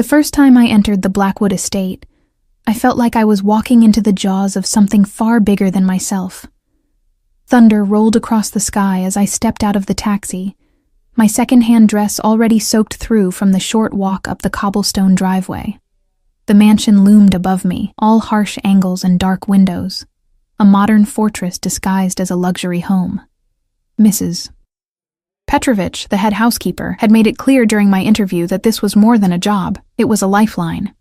The first time I entered the Blackwood estate, I felt like I was walking into the jaws of something far bigger than myself. Thunder rolled across the sky as I stepped out of the taxi, my second-hand dress already soaked through from the short walk up the cobblestone driveway. The mansion loomed above me, all harsh angles and dark windows, a modern fortress disguised as a luxury home. Mrs. Petrovich, the head housekeeper, had made it clear during my interview that this was more than a job, it was a lifeline.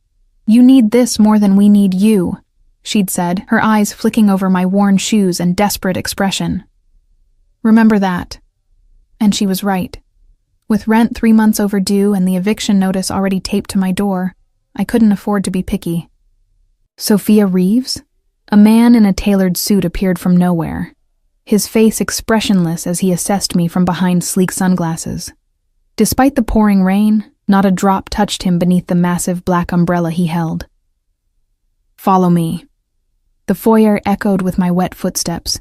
"You need this more than we need you," she'd said, her eyes flicking over my worn shoes and desperate expression. "Remember that." And she was right. With rent 3 months overdue and the eviction notice already taped to my door, I couldn't afford to be picky. Sophia Reeves? A man in a tailored suit appeared from nowhere, his face expressionless as he assessed me from behind sleek sunglasses. Despite the pouring rain, not a drop touched him beneath the massive black umbrella he held. "Follow me." The foyer echoed with my wet footsteps,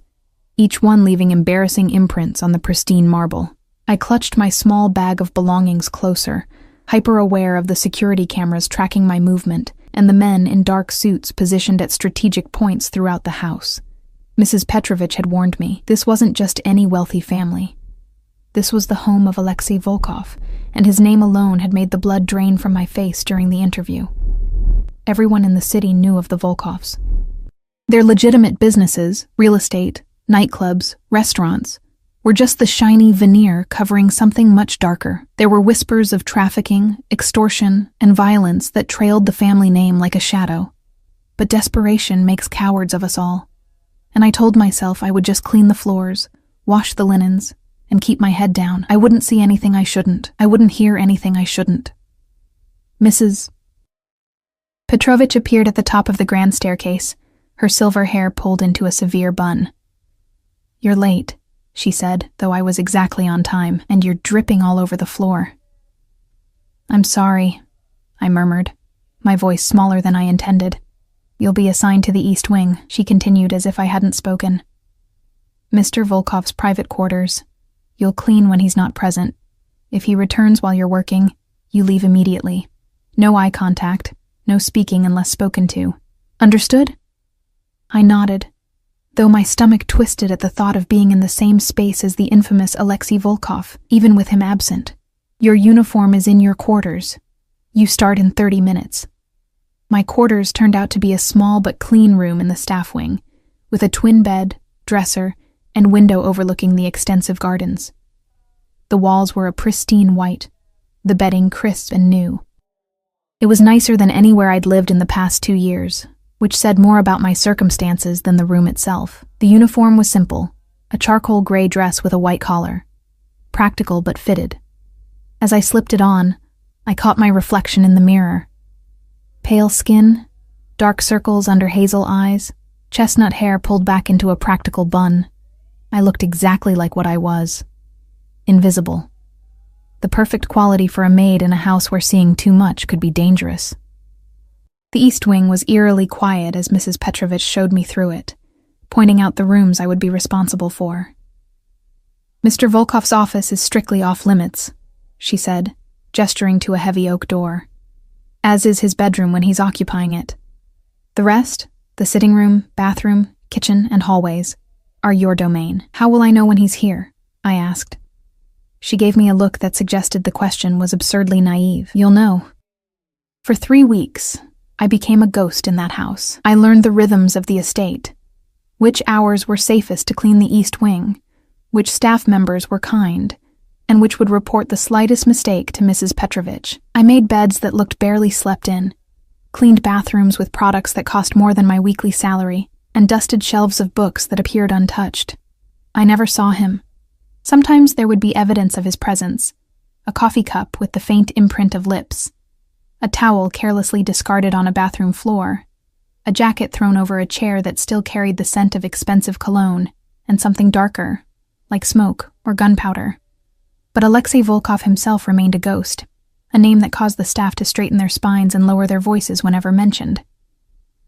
each one leaving embarrassing imprints on the pristine marble. I clutched my small bag of belongings closer, hyper-aware of the security cameras tracking my movement and the men in dark suits positioned at strategic points throughout the house. Mrs. Petrovich had warned me, this wasn't just any wealthy family. This was the home of Alexei Volkov, and his name alone had made the blood drain from my face during the interview. Everyone in the city knew of the Volkovs. Their legitimate businesses, real estate, nightclubs, restaurants, were just the shiny veneer covering something much darker. There were whispers of trafficking, extortion, and violence that trailed the family name like a shadow. But desperation makes cowards of us all. And I told myself I would just clean the floors, wash the linens, and keep my head down. I wouldn't see anything I shouldn't. I wouldn't hear anything I shouldn't. Mrs. Petrovich appeared at the top of the grand staircase, her silver hair pulled into a severe bun. "You're late," she said, though I was exactly on time, "and you're dripping all over the floor." "I'm sorry," I murmured, my voice smaller than I intended. "You'll be assigned to the East Wing," she continued as if I hadn't spoken. "Mr. Volkov's private quarters. You'll clean when he's not present. If he returns while you're working, you leave immediately. No eye contact, no speaking unless spoken to. Understood?" I nodded, though my stomach twisted at the thought of being in the same space as the infamous Alexei Volkov, even with him absent. "Your uniform is in your quarters. You start in 30 minutes. My quarters turned out to be a small but clean room in the staff wing, with a twin bed, dresser, and window overlooking the extensive gardens. The walls were a pristine white, the bedding crisp and new. It was nicer than anywhere I'd lived in the past 2 years, which said more about my circumstances than the room itself. The uniform was simple, a charcoal gray dress with a white collar. Practical but fitted. As I slipped it on, I caught my reflection in the mirror. Pale skin, dark circles under hazel eyes, chestnut hair pulled back into a practical bun. I looked exactly like what I was. Invisible. The perfect quality for a maid in a house where seeing too much could be dangerous. The East Wing was eerily quiet as Mrs. Petrovich showed me through it, pointing out the rooms I would be responsible for. "Mr. Volkov's office is strictly off-limits," she said, gesturing to a heavy oak door, "as is his bedroom when he's occupying it. The rest, the sitting room, bathroom, kitchen, and hallways, are your domain." "How will I know when he's here?" I asked. She gave me a look that suggested the question was absurdly naive. "You'll know. For 3 weeks, I became a ghost in that house. I learned the rhythms of the estate, which hours were safest to clean the East Wing, which staff members were kind, and which would report the slightest mistake to Mrs. Petrovich. I made beds that looked barely slept in, cleaned bathrooms with products that cost more than my weekly salary, and dusted shelves of books that appeared untouched. I never saw him. Sometimes there would be evidence of his presence, a coffee cup with the faint imprint of lips, a towel carelessly discarded on a bathroom floor, a jacket thrown over a chair that still carried the scent of expensive cologne, and something darker, like smoke or gunpowder. But Alexei Volkov himself remained a ghost, a name that caused the staff to straighten their spines and lower their voices whenever mentioned.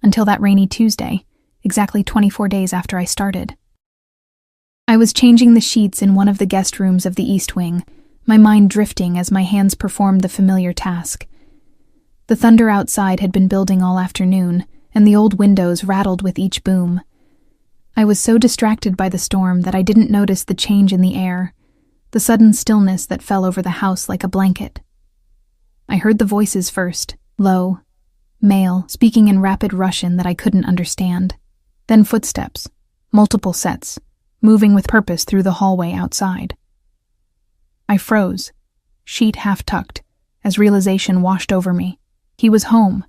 Until that rainy Tuesday, exactly 24 days after I started. I was changing the sheets in one of the guest rooms of the East Wing, my mind drifting as my hands performed the familiar task. The thunder outside had been building all afternoon, and the old windows rattled with each boom. I was so distracted by the storm that I didn't notice the change in the air, the sudden stillness that fell over the house like a blanket. I heard the voices first, low, male, speaking in rapid Russian that I couldn't understand. Then footsteps, multiple sets, moving with purpose through the hallway outside. I froze, sheet half-tucked, as realization washed over me. He was home,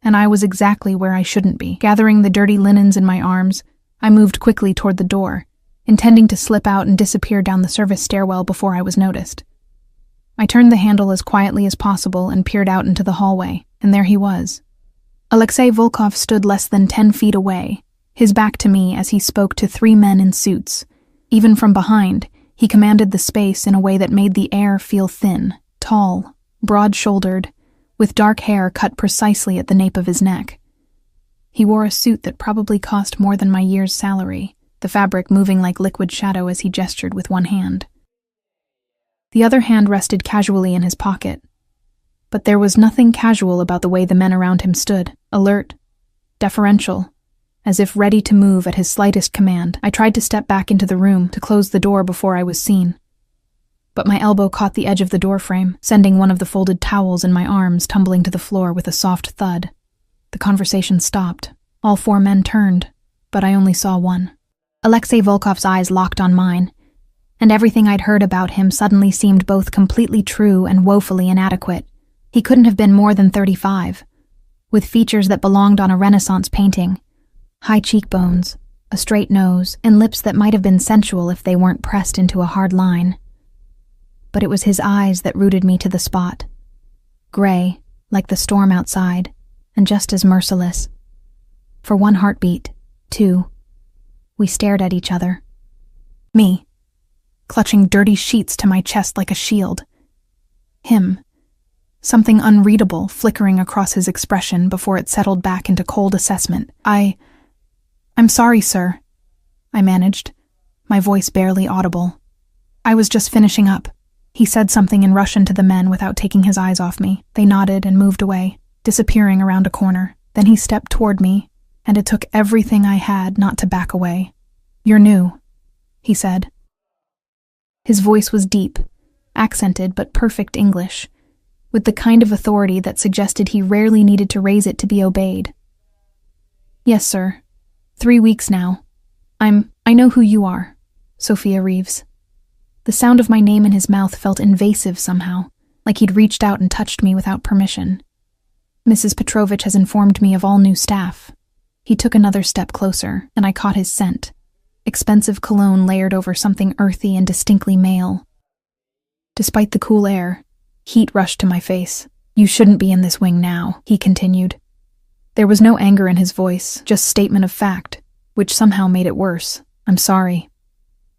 and I was exactly where I shouldn't be. Gathering the dirty linens in my arms, I moved quickly toward the door, intending to slip out and disappear down the service stairwell before I was noticed. I turned the handle as quietly as possible and peered out into the hallway, and there he was. Alexei Volkov stood less than 10 feet away, his back to me as he spoke to 3 men in suits. Even from behind, he commanded the space in a way that made the air feel thin, tall, broad-shouldered, with dark hair cut precisely at the nape of his neck. He wore a suit that probably cost more than my year's salary, the fabric moving like liquid shadow as he gestured with one hand. The other hand rested casually in his pocket. But there was nothing casual about the way the men around him stood, alert, deferential, as if ready to move at his slightest command. I tried to step back into the room to close the door before I was seen. But my elbow caught the edge of the doorframe, sending one of the folded towels in my arms tumbling to the floor with a soft thud. The conversation stopped. All 4 men turned, but I only saw one. Alexei Volkov's eyes locked on mine, and everything I'd heard about him suddenly seemed both completely true and woefully inadequate. He couldn't have been more than 35, with features that belonged on a Renaissance painting, high cheekbones, a straight nose, and lips that might have been sensual if they weren't pressed into a hard line. But it was his eyes that rooted me to the spot. Gray, like the storm outside, and just as merciless. For 1 heartbeat, 2, we stared at each other. Me, clutching dirty sheets to my chest like a shield. Him, something unreadable flickering across his expression before it settled back into cold assessment. I'm sorry, sir, I managed, my voice barely audible. I was just finishing up. He said something in Russian to the men without taking his eyes off me. They nodded and moved away, disappearing around a corner. Then he stepped toward me, and it took everything I had not to back away. "You're new," he said. His voice was deep, accented but perfect English, with the kind of authority that suggested he rarely needed to raise it to be obeyed. "Yes, sir. 3 weeks now. I know who you are, Sophia Reeves." The sound of my name in his mouth felt invasive somehow, like he'd reached out and touched me without permission. "Mrs. Petrovich has informed me of all new staff." He took another step closer, and I caught his scent. Expensive cologne layered over something earthy and distinctly male. Despite the cool air, heat rushed to my face. "You shouldn't be in this wing now," he continued. There was no anger in his voice, just statement of fact, which somehow made it worse. "I'm sorry.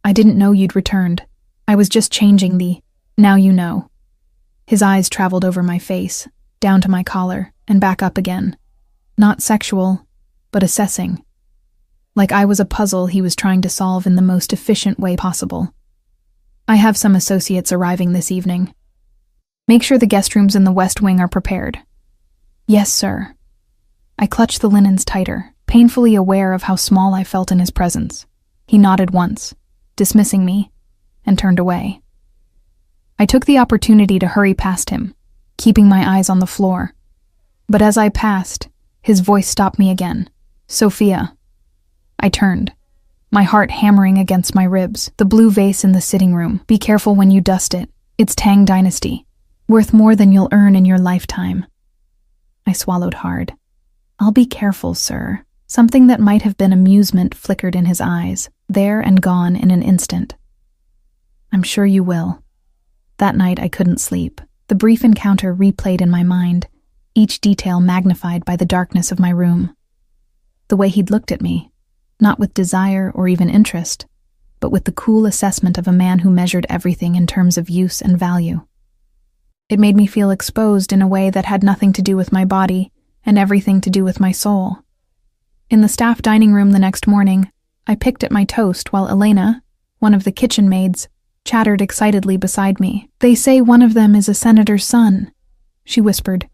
I didn't know you'd returned. I was just changing the, now you know." His eyes traveled over my face, down to my collar, and back up again. Not sexual, but assessing. Like I was a puzzle he was trying to solve in the most efficient way possible. "I have some associates arriving this evening. Make sure the guest rooms in the West Wing are prepared." "Yes, sir." I clutched the linens tighter, painfully aware of how small I felt in his presence. He nodded once, dismissing me, and turned away. I took the opportunity to hurry past him, keeping my eyes on the floor. But as I passed, his voice stopped me again. "Sophia." I turned, my heart hammering against my ribs. "The blue vase in the sitting room. Be careful when you dust it. It's Tang Dynasty. Worth more than you'll earn in your lifetime." I swallowed hard. "I'll be careful, sir." Something that might have been amusement flickered in his eyes, there and gone in an instant. "I'm sure you will." That night I couldn't sleep. The brief encounter replayed in my mind, each detail magnified by the darkness of my room. The way he'd looked at me, not with desire or even interest, but with the cool assessment of a man who measured everything in terms of use and value. It made me feel exposed in a way that had nothing to do with my body and everything to do with my soul. In the staff dining room the next morning, I picked at my toast while Elena, one of the kitchen maids, chattered excitedly beside me. "They say one of them is a senator's son," she whispered.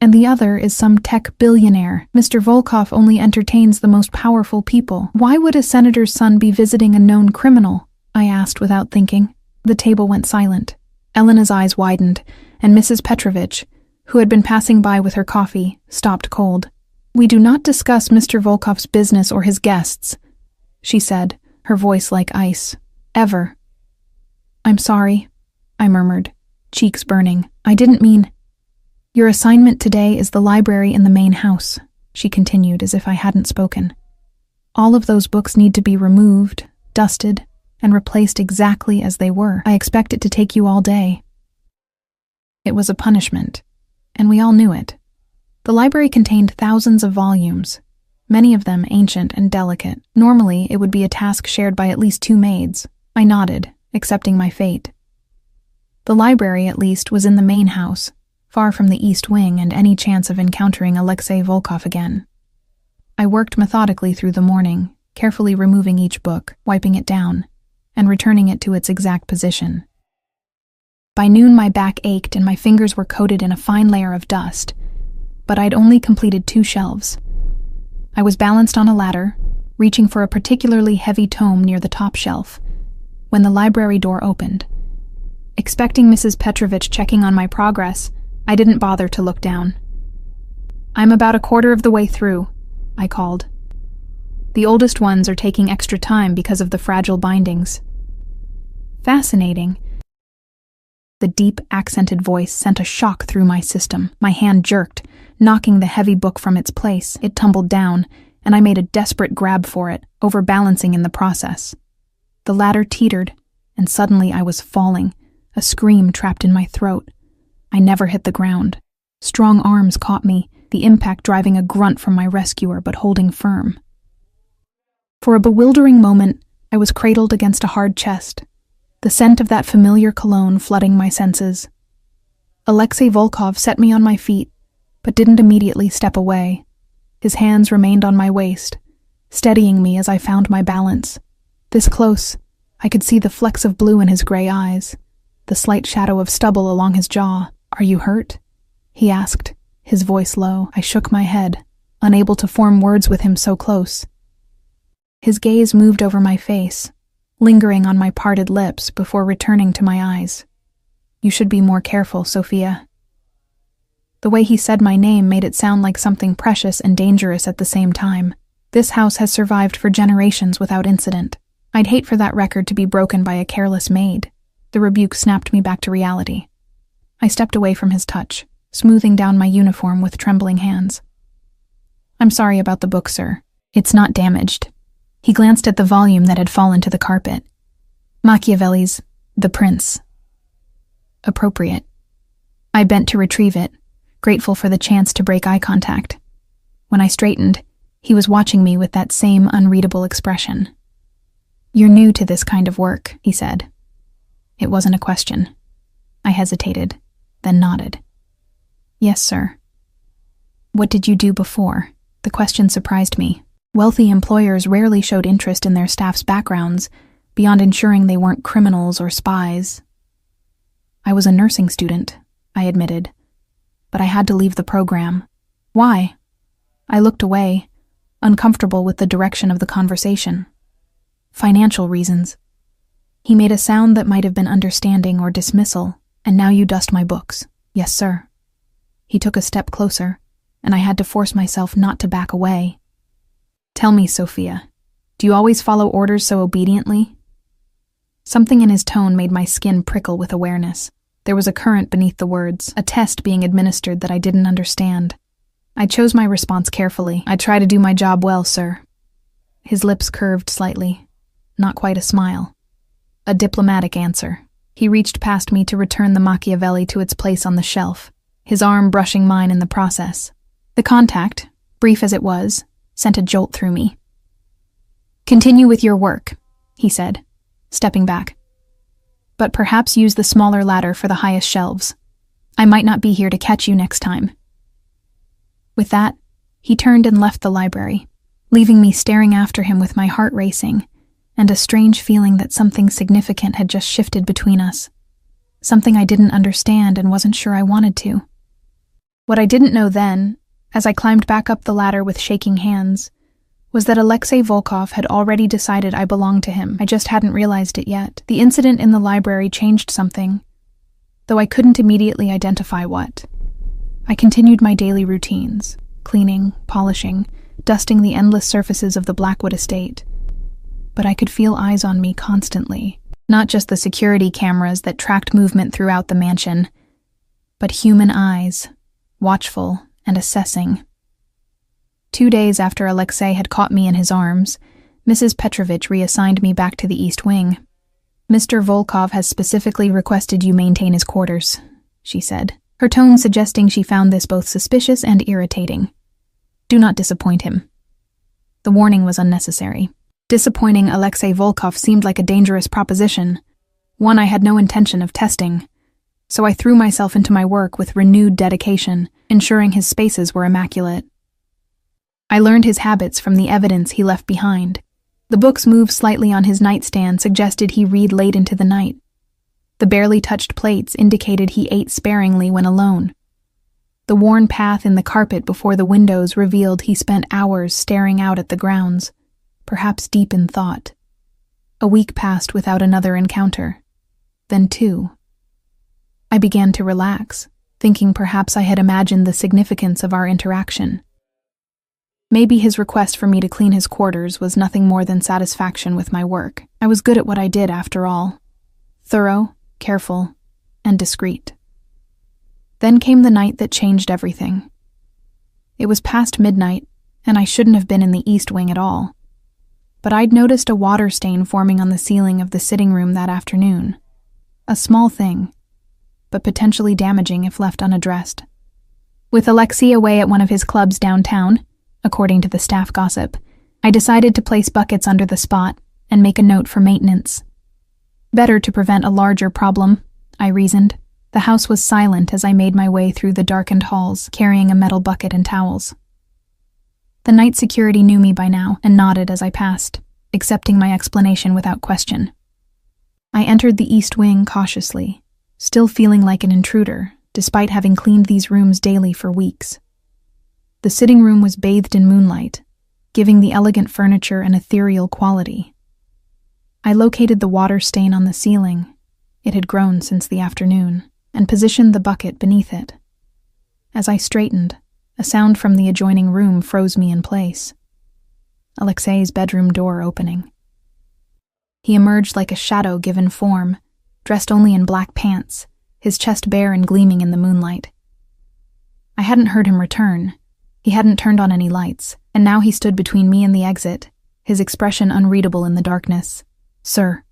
and the other is some tech billionaire. Mr. Volkov only entertains the most powerful people. Why would a senator's son be visiting a known criminal? I asked without thinking. The table went silent. Elena's eyes widened, and Mrs. Petrovich, who had been passing by with her coffee, stopped cold. "We do not discuss Mr. Volkov's business or his guests," she said, her voice like ice. "Ever." "I'm sorry," I murmured, cheeks burning. "I didn't mean—" "Your assignment today is the library in the main house," she continued as if I hadn't spoken. "All of those books need to be removed, dusted, and replaced exactly as they were. I expect it to take you all day." It was a punishment, and we all knew it. The library contained thousands of volumes, many of them ancient and delicate. Normally, it would be a task shared by at least 2 maids. I nodded, accepting my fate. The library, at least, was in the main house, far from the east wing and any chance of encountering Alexei Volkov again. I worked methodically through the morning, carefully removing each book, wiping it down, and returning it to its exact position. By noon, my back ached and my fingers were coated in a fine layer of dust, but I'd only completed 2 shelves. I was balanced on a ladder, reaching for a particularly heavy tome near the top shelf, when the library door opened. Expecting Mrs. Petrovich checking on my progress, I didn't bother to look down. "I'm about a quarter of the way through," I called. "The oldest ones are taking extra time because of the fragile bindings." "Fascinating." The deep, accented voice sent a shock through my system. My hand jerked, knocking the heavy book from its place. It tumbled down, and I made a desperate grab for it, overbalancing in the process. The ladder teetered, and suddenly I was falling, a scream trapped in my throat. I never hit the ground. Strong arms caught me, the impact driving a grunt from my rescuer but holding firm. For a bewildering moment, I was cradled against a hard chest, the scent of that familiar cologne flooding my senses. Alexei Volkov set me on my feet, but didn't immediately step away. His hands remained on my waist, steadying me as I found my balance. This close, I could see the flecks of blue in his gray eyes, the slight shadow of stubble along his jaw. "Are you hurt?" he asked, his voice low. I shook my head, unable to form words with him so close. His gaze moved over my face, lingering on my parted lips before returning to my eyes. "You should be more careful, Sophia." The way he said my name made it sound like something precious and dangerous at the same time. This house has survived for generations without incident. I'd hate for that record to be broken by a careless maid. The rebuke snapped me back to reality. I stepped away from his touch, smoothing down my uniform with trembling hands. "I'm sorry about the book, sir. It's not damaged." He glanced at the volume that had fallen to the carpet. Machiavelli's The Prince. Appropriate. I bent to retrieve it, grateful for the chance to break eye contact. When I straightened, he was watching me with that same unreadable expression. "You're new to this kind of work," he said. It wasn't a question. I hesitated, then nodded. "Yes, sir." "What did you do before?" The question surprised me. Wealthy employers rarely showed interest in their staff's backgrounds, beyond ensuring they weren't criminals or spies. "I was a nursing student," I admitted, "but I had to leave the program." "Why?" I looked away, uncomfortable with the direction of the conversation. "Financial reasons." He made a sound that might have been understanding or dismissal. "And now you dust my books." "Yes, sir." He took a step closer, and I had to force myself not to back away. "Tell me, Sophia, do you always follow orders so obediently?" Something in his tone made my skin prickle with awareness. There was a current beneath the words, a test being administered that I didn't understand. I chose my response carefully. "I try to do my job well, sir." His lips curved slightly, not quite a smile. A diplomatic answer. He reached past me to return the Machiavelli to its place on the shelf, his arm brushing mine in the process. The contact, brief as it was, sent a jolt through me. "Continue with your work," he said, stepping back. "But perhaps use the smaller ladder for the highest shelves. I might not be here to catch you next time." With that, he turned and left the library, leaving me staring after him with my heart racing, and a strange feeling that something significant had just shifted between us. Something I didn't understand and wasn't sure I wanted to. What I didn't know then, as I climbed back up the ladder with shaking hands, was that Alexei Volkov had already decided I belonged to him. I just hadn't realized it yet. The incident in the library changed something, though I couldn't immediately identify what. I continued my daily routines, cleaning, polishing, dusting the endless surfaces of the Blackwood estate. But I could feel eyes on me constantly, not just the security cameras that tracked movement throughout the mansion, but human eyes, watchful and assessing. 2 days after Alexei had caught me in his arms, Mrs. Petrovich reassigned me back to the East Wing. "Mr. Volkov has specifically requested you maintain his quarters," she said, her tone suggesting she found this both suspicious and irritating. "Do not disappoint him." The warning was unnecessary. Disappointing Alexei Volkov seemed like a dangerous proposition, one I had no intention of testing, so I threw myself into my work with renewed dedication, ensuring his spaces were immaculate. I learned his habits from the evidence he left behind. The books moved slightly on his nightstand suggested he read late into the night. The barely touched plates indicated he ate sparingly when alone. The worn path in the carpet before the windows revealed he spent hours staring out at the grounds, perhaps deep in thought. A week passed without another encounter. Then 2. I began to relax, thinking perhaps I had imagined the significance of our interaction. Maybe his request for me to clean his quarters was nothing more than satisfaction with my work. I was good at what I did, after all. Thorough, careful, and discreet. Then came the night that changed everything. It was past midnight, and I shouldn't have been in the East Wing at all. But I'd noticed a water stain forming on the ceiling of the sitting room that afternoon. A small thing, but potentially damaging if left unaddressed. With Alexei away at one of his clubs downtown, according to the staff gossip, I decided to place buckets under the spot and make a note for maintenance. Better to prevent a larger problem, I reasoned. The house was silent as I made my way through the darkened halls, carrying a metal bucket and towels. The night security knew me by now and nodded as I passed, accepting my explanation without question. I entered the East Wing cautiously, still feeling like an intruder, despite having cleaned these rooms daily for weeks. The sitting room was bathed in moonlight, giving the elegant furniture an ethereal quality. I located the water stain on the ceiling, it had grown since the afternoon, and positioned the bucket beneath it. As I straightened, a sound from the adjoining room froze me in place. Alexei's bedroom door opening. He emerged like a shadow given form, dressed only in black pants, his chest bare and gleaming in the moonlight. I hadn't heard him return. He hadn't turned on any lights, and now he stood between me and the exit, his expression unreadable in the darkness. "Sir,"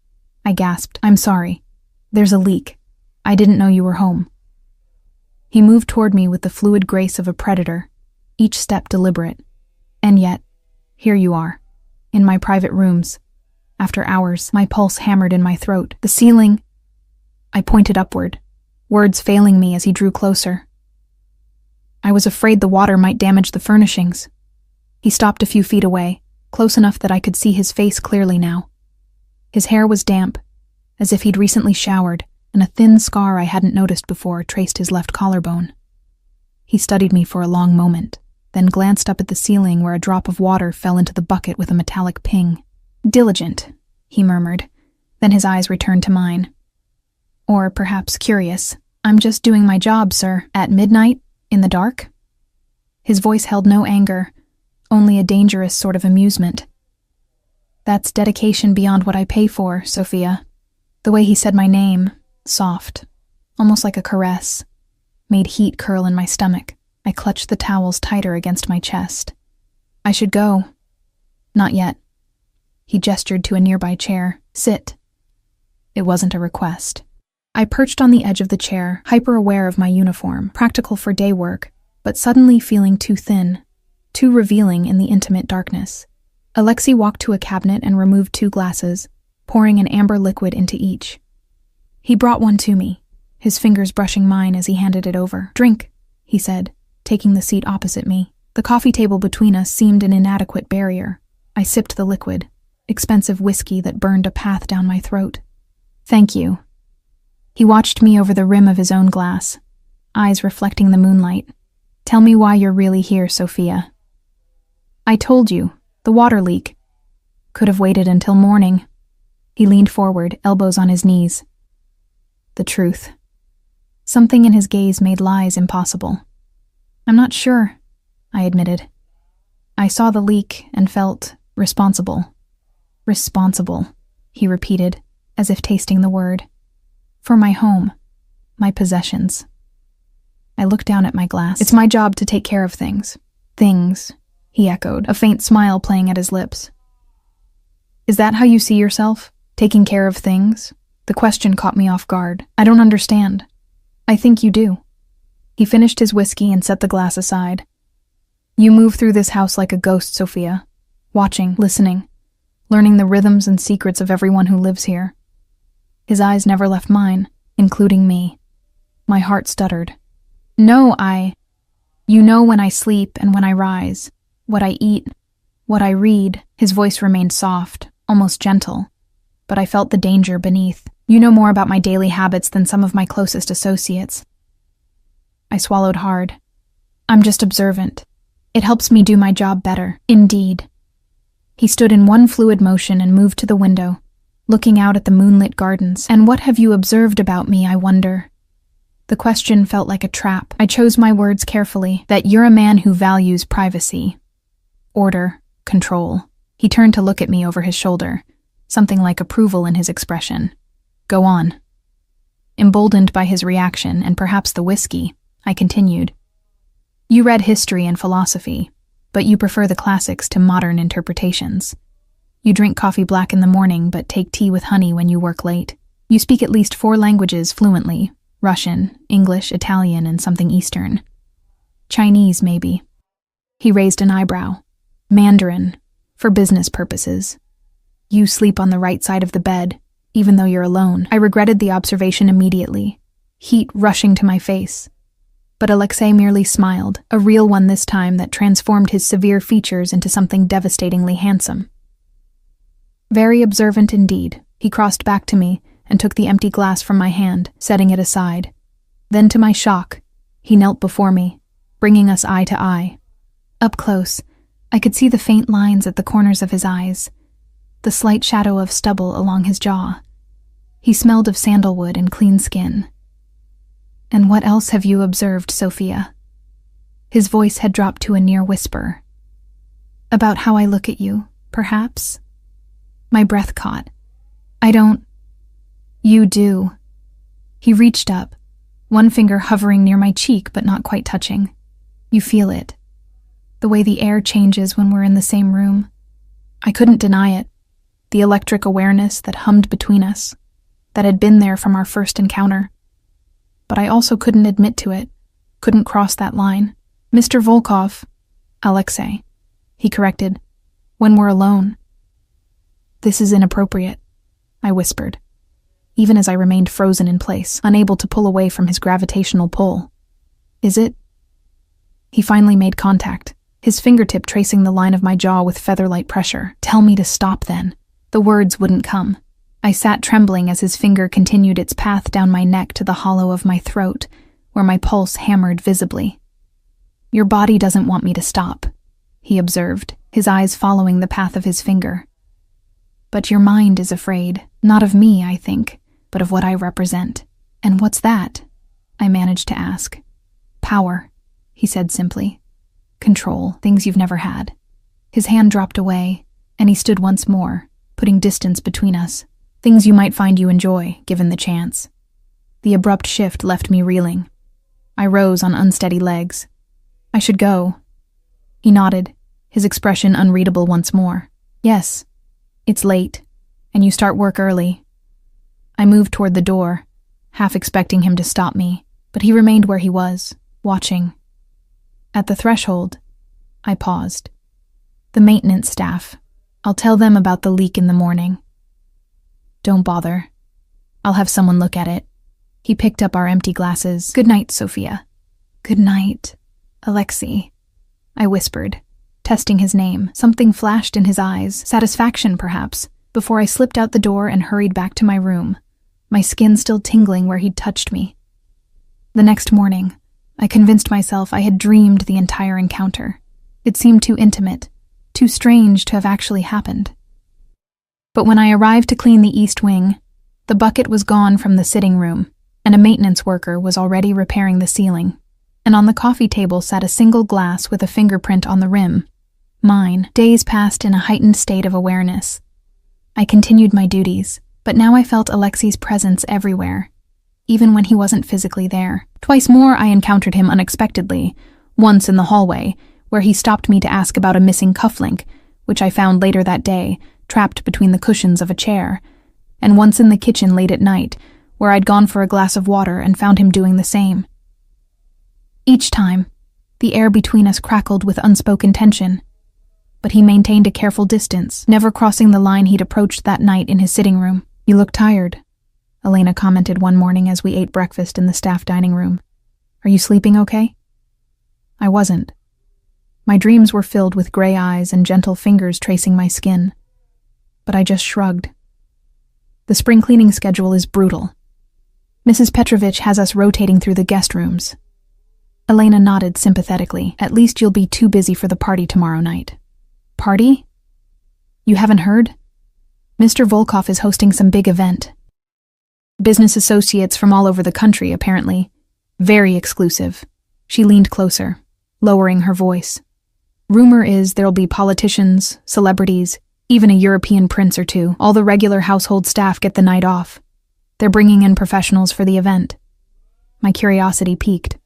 I gasped, "I'm sorry. There's a leak. I didn't know you were home." He moved toward me with the fluid grace of a predator, each step deliberate. And yet, here you are, in my private rooms. After hours, my pulse hammered in my throat. The ceiling... I pointed upward, words failing me as he drew closer. I was afraid the water might damage the furnishings. He stopped a few feet away, close enough that I could see his face clearly now. His hair was damp, as if he'd recently showered, and a thin scar I hadn't noticed before traced his left collarbone. He studied me for a long moment, then glanced up at the ceiling where a drop of water fell into the bucket with a metallic ping. "Diligent," he murmured, then his eyes returned to mine. "Or perhaps curious. I'm just doing my job, sir. At midnight? In the dark?" His voice held no anger, only a dangerous sort of amusement. "That's dedication beyond what I pay for, Sophia." The way he said my name, soft, almost like a caress, made heat curl in my stomach. I clutched the towels tighter against my chest. "I should go." "Not yet." He gestured to a nearby chair. "Sit." It wasn't a request. I perched on the edge of the chair, hyper-aware of my uniform, practical for day work, but suddenly feeling too thin, too revealing in the intimate darkness. Alexei walked to a cabinet and removed 2 glasses, pouring an amber liquid into each. He brought one to me, his fingers brushing mine as he handed it over. "Drink," he said, taking the seat opposite me. The coffee table between us seemed an inadequate barrier. I sipped the liquid, expensive whiskey that burned a path down my throat. "Thank you." He watched me over the rim of his own glass, eyes reflecting the moonlight. Tell me why you're really here, Sophia. I told you, the water leak. Could have waited until morning. He leaned forward, elbows on his knees. The truth. Something in his gaze made lies impossible. I'm not sure, I admitted. I saw the leak and felt responsible. Responsible, he repeated, as if tasting the word. For my home, my possessions. I looked down at my glass. It's my job to take care of things. Things, he echoed, a faint smile playing at his lips. Is that how you see yourself? Taking care of things? The question caught me off guard. I don't understand. I think you do. He finished his whiskey and set the glass aside. You move through this house like a ghost, Sophia. Watching, listening, learning the rhythms and secrets of everyone who lives here. His eyes never left mine, including me. My heart stuttered. No, You know when I sleep and when I rise, what I eat, what I read. His voice remained soft, almost gentle, but I felt the danger beneath. You know more about my daily habits than some of my closest associates. I swallowed hard. I'm just observant. It helps me do my job better. Indeed. He stood in one fluid motion and moved to the window, looking out at the moonlit gardens. And what have you observed about me, I wonder? The question felt like a trap. I chose my words carefully, that you're a man who values privacy. Order, control. He turned to look at me over his shoulder, something like approval in his expression. Go on. Emboldened by his reaction, and perhaps the whiskey, I continued. You read history and philosophy, but you prefer the classics to modern interpretations. You drink coffee black in the morning, but take tea with honey when you work late. You speak at least 4 languages fluently: Russian, English, Italian, and something Eastern. Chinese, maybe. He raised an eyebrow. Mandarin, for business purposes. You sleep on the right side of the bed, even though you're alone. I regretted the observation immediately, heat rushing to my face. But Alexei merely smiled, a real one this time that transformed his severe features into something devastatingly handsome. Very observant indeed. He crossed back to me and took the empty glass from my hand, setting it aside. Then, to my shock, he knelt before me, bringing us eye to eye. Up close, I could see the faint lines at the corners of his eyes, the slight shadow of stubble along his jaw. He smelled of sandalwood and clean skin. And what else have you observed, Sophia? His voice had dropped to a near whisper. About how I look at you, perhaps? My breath caught. I don't... You do. He reached up, one finger hovering near my cheek but not quite touching. You feel it. The way the air changes when we're in the same room. I couldn't deny it. The electric awareness that hummed between us, that had been there from our first encounter. But I also couldn't admit to it, couldn't cross that line. Mr. Volkov, Alexei, he corrected, when we're alone. This is inappropriate, I whispered, even as I remained frozen in place, unable to pull away from his gravitational pull. Is it? He finally made contact, his fingertip tracing the line of my jaw with feather-light pressure. Tell me to stop then. The words wouldn't come. I sat trembling as his finger continued its path down my neck to the hollow of my throat, where my pulse hammered visibly. Your body doesn't want me to stop, he observed, his eyes following the path of his finger. But your mind is afraid, not of me, I think, but of what I represent. And what's that? I managed to ask. Power, he said simply. Control, things you've never had. His hand dropped away, and he stood once more, putting distance between us. Things you might find you enjoy, given the chance. The abrupt shift left me reeling. I rose on unsteady legs. I should go. He nodded, his expression unreadable once more. Yes, it's late, and you start work early. I moved toward the door, half expecting him to stop me, but he remained where he was, watching. At the threshold, I paused. The maintenance staff. I'll tell them about the leak in the morning. Don't bother. I'll have someone look at it. He picked up our empty glasses. Good night, Sophia. Good night, Alexei, I whispered, testing his name. Something flashed in his eyes, satisfaction perhaps, before I slipped out the door and hurried back to my room, my skin still tingling where he'd touched me. The next morning, I convinced myself I had dreamed the entire encounter. It seemed too intimate, too strange to have actually happened. But when I arrived to clean the east wing, the bucket was gone from the sitting room, and a maintenance worker was already repairing the ceiling, and on the coffee table sat a single glass with a fingerprint on the rim. Mine. Days passed in a heightened state of awareness. I continued my duties, but now I felt Alexei's presence everywhere, even when he wasn't physically there. Twice more I encountered him unexpectedly, once in the hallway, where he stopped me to ask about a missing cufflink, which I found later that day, trapped between the cushions of a chair, and once in the kitchen late at night, where I'd gone for a glass of water and found him doing the same. Each time, the air between us crackled with unspoken tension, but he maintained a careful distance, never crossing the line he'd approached that night in his sitting room. "You look tired," Elena commented one morning as we ate breakfast in the staff dining room. "Are you sleeping okay?" I wasn't. My dreams were filled with gray eyes and gentle fingers tracing my skin, but I just shrugged. "The spring cleaning schedule is brutal. Mrs. Petrovich has us rotating through the guest rooms." Elena nodded sympathetically. "At least you'll be too busy for the party tomorrow night." "Party? You haven't heard? Mr. Volkov is hosting some big event. Business associates from all over the country, apparently. Very exclusive." She leaned closer, lowering her voice. "Rumor is there'll be politicians, celebrities, even a European prince or two. All the regular household staff get the night off. They're bringing in professionals for the event." My curiosity piqued.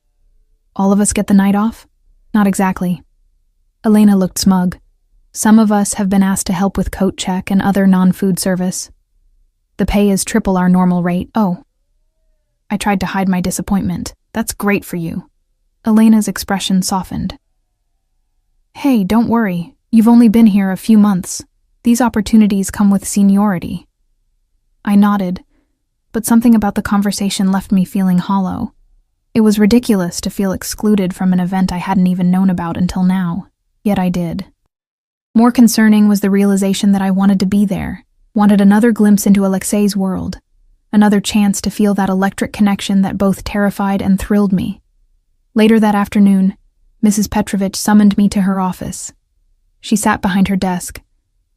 "All of us get the night off?" "Not exactly." Elena looked smug. "Some of us have been asked to help with coat check and other non-food service. The pay is triple our normal rate." "Oh." I tried to hide my disappointment. "That's great for you." Elena's expression softened. "Hey, don't worry. You've only been here a few months. These opportunities come with seniority." I nodded, but something about the conversation left me feeling hollow. It was ridiculous to feel excluded from an event I hadn't even known about until now, yet I did. More concerning was the realization that I wanted to be there, wanted another glimpse into Alexei's world, another chance to feel that electric connection that both terrified and thrilled me. Later that afternoon, Mrs. Petrovich summoned me to her office. She sat behind her desk,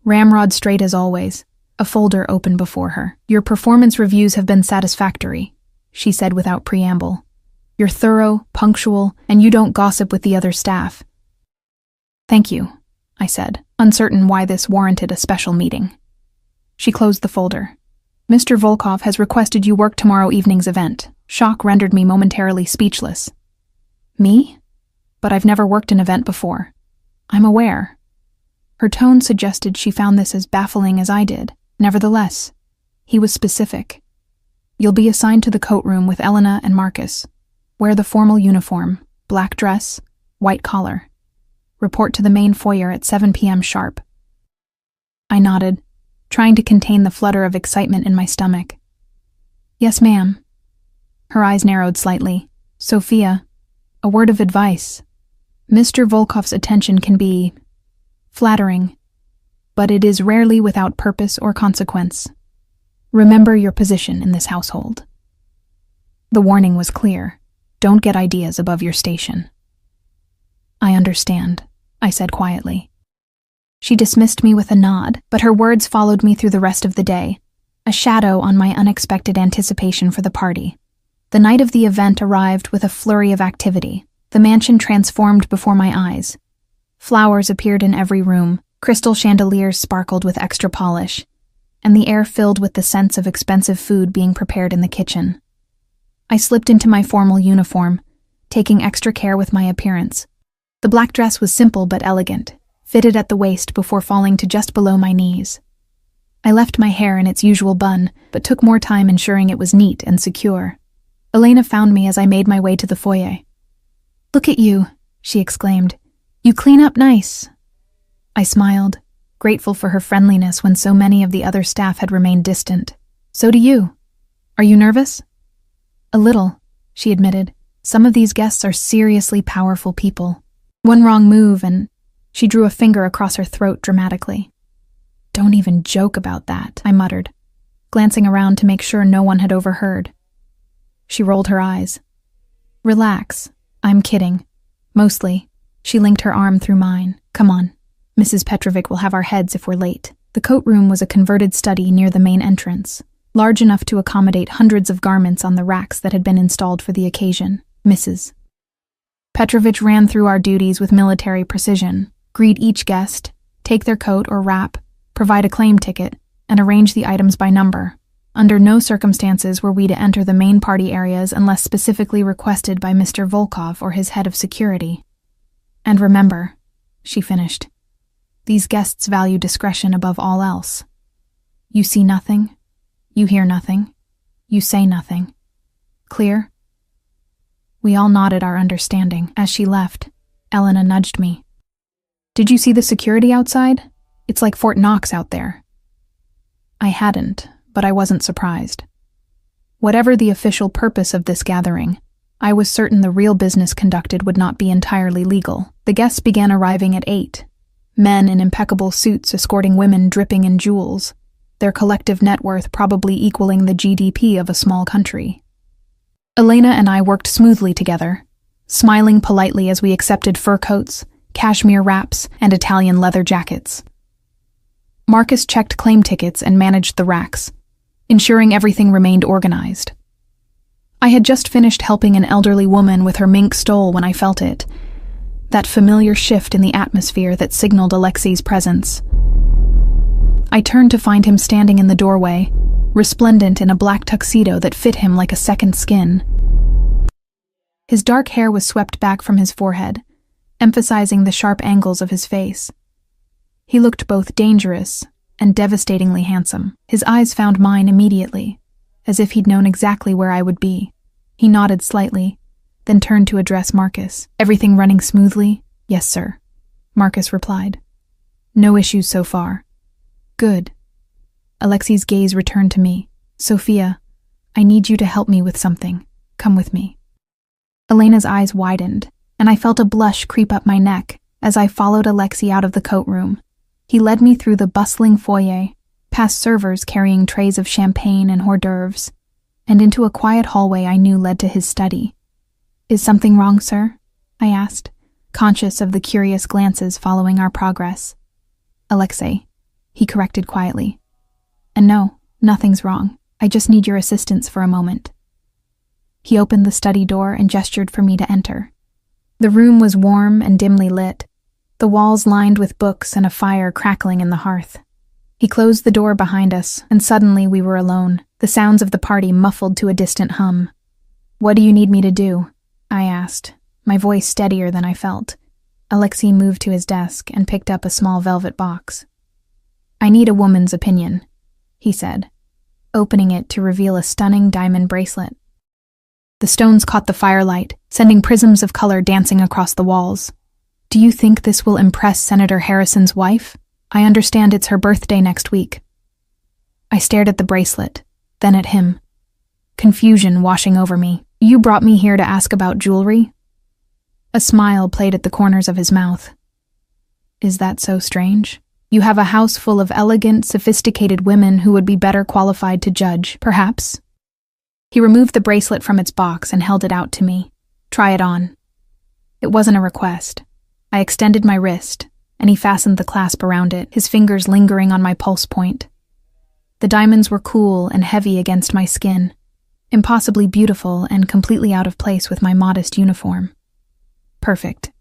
ramrod straight as always, a folder open before her. "Your performance reviews have been satisfactory," she said without preamble. "You're thorough, punctual, and you don't gossip with the other staff." "Thank you," I said, uncertain why this warranted a special meeting. She closed the folder. "Mr. Volkov has requested you work tomorrow evening's event." Shock rendered me momentarily speechless. "Me? But I've never worked an event before." "I'm aware." Her tone suggested she found this as baffling as I did. Nevertheless, he was specific. "You'll be assigned to the coat room with Elena and Marcus. Wear the formal uniform, black dress, white collar. Report to the main foyer at 7 p.m. sharp." I nodded, trying to contain the flutter of excitement in my stomach. "Yes, ma'am." Her eyes narrowed slightly. "Sophia, a word of advice. Mr. Volkov's attention can be flattering, but it is rarely without purpose or consequence. Remember your position in this household." The warning was clear. Don't get ideas above your station. "I understand," I said quietly. She dismissed me with a nod, but her words followed me through the rest of the day, a shadow on my unexpected anticipation for the party. The night of the event arrived with a flurry of activity. The mansion transformed before my eyes. Flowers appeared in every room, crystal chandeliers sparkled with extra polish, and the air filled with the sense of expensive food being prepared in the kitchen. I slipped into my formal uniform, taking extra care with my appearance. The black dress was simple but elegant, fitted at the waist before falling to just below my knees. I left my hair in its usual bun, but took more time ensuring it was neat and secure. Elena found me as I made my way to the foyer. "Look at you," she exclaimed. "You clean up nice." I smiled, grateful for her friendliness when so many of the other staff had remained distant. "So do you. Are you nervous?" "A little," she admitted. "Some of these guests are seriously powerful people. One wrong move and..." She drew a finger across her throat dramatically. "Don't even joke about that," I muttered, glancing around to make sure no one had overheard. She rolled her eyes. "Relax. I'm kidding. Mostly. She linked her arm through mine. Come on. Mrs. Petrovic will have our heads if we're late. The coat room was a converted study near the main entrance, large enough to accommodate hundreds of garments on the racks that had been installed for the occasion. Mrs. Petrovic ran through our duties with military precision, greet each guest, take their coat or wrap, provide a claim ticket, and arrange the items by number. Under no circumstances were we to enter the main party areas unless specifically requested by Mr. Volkov or his head of security. And remember, she finished, these guests value discretion above all else. You see nothing, you hear nothing, you say nothing. Clear? We all nodded our understanding. As she left, Elena nudged me. Did you see the security outside? It's like Fort Knox out there. I hadn't, but I wasn't surprised. Whatever the official purpose of this gathering, I was certain the real business conducted would not be entirely legal. The guests began arriving at 8. Men in impeccable suits escorting women dripping in jewels, their collective net worth probably equaling the GDP of a small country. Elena and I worked smoothly together, smiling politely as we accepted fur coats, cashmere wraps, and Italian leather jackets. Marcus checked claim tickets and managed the racks, ensuring everything remained organized. I had just finished helping an elderly woman with her mink stole when I felt it, that familiar shift in the atmosphere that signaled Alexei's presence. I turned to find him standing in the doorway, resplendent in a black tuxedo that fit him like a second skin. His dark hair was swept back from his forehead, emphasizing the sharp angles of his face. He looked both dangerous and devastatingly handsome. His eyes found mine immediately, as if he'd known exactly where I would be. He nodded slightly, then turned to address Marcus. Everything running smoothly? Yes, sir, Marcus replied. No issues so far. Good. Alexei's gaze returned to me. Sophia, I need you to help me with something. Come with me. Elena's eyes widened, and I felt a blush creep up my neck as I followed Alexei out of the coat room. He led me through the bustling foyer, past servers carrying trays of champagne and hors d'oeuvres, and into a quiet hallway I knew led to his study. Is something wrong, sir? I asked, conscious of the curious glances following our progress. Alexei, he corrected quietly. And no, nothing's wrong. I just need your assistance for a moment. He opened the study door and gestured for me to enter. The room was warm and dimly lit, the walls lined with books and a fire crackling in the hearth. He closed the door behind us, and suddenly we were alone, the sounds of the party muffled to a distant hum. What do you need me to do? I asked, my voice steadier than I felt. Alexei moved to his desk and picked up a small velvet box. I need a woman's opinion, he said, opening it to reveal a stunning diamond bracelet. The stones caught the firelight, sending prisms of color dancing across the walls. Do you think this will impress Senator Harrison's wife? I understand it's her birthday next week. I stared at the bracelet, then at him, confusion washing over me. You brought me here to ask about jewelry? A smile played at the corners of his mouth. Is that so strange? You have a house full of elegant, sophisticated women who would be better qualified to judge, perhaps. He removed the bracelet from its box and held it out to me. Try it on. It wasn't a request. I extended my wrist, and he fastened the clasp around it, his fingers lingering on my pulse point. The diamonds were cool and heavy against my skin, impossibly beautiful and completely out of place with my modest uniform. Perfect,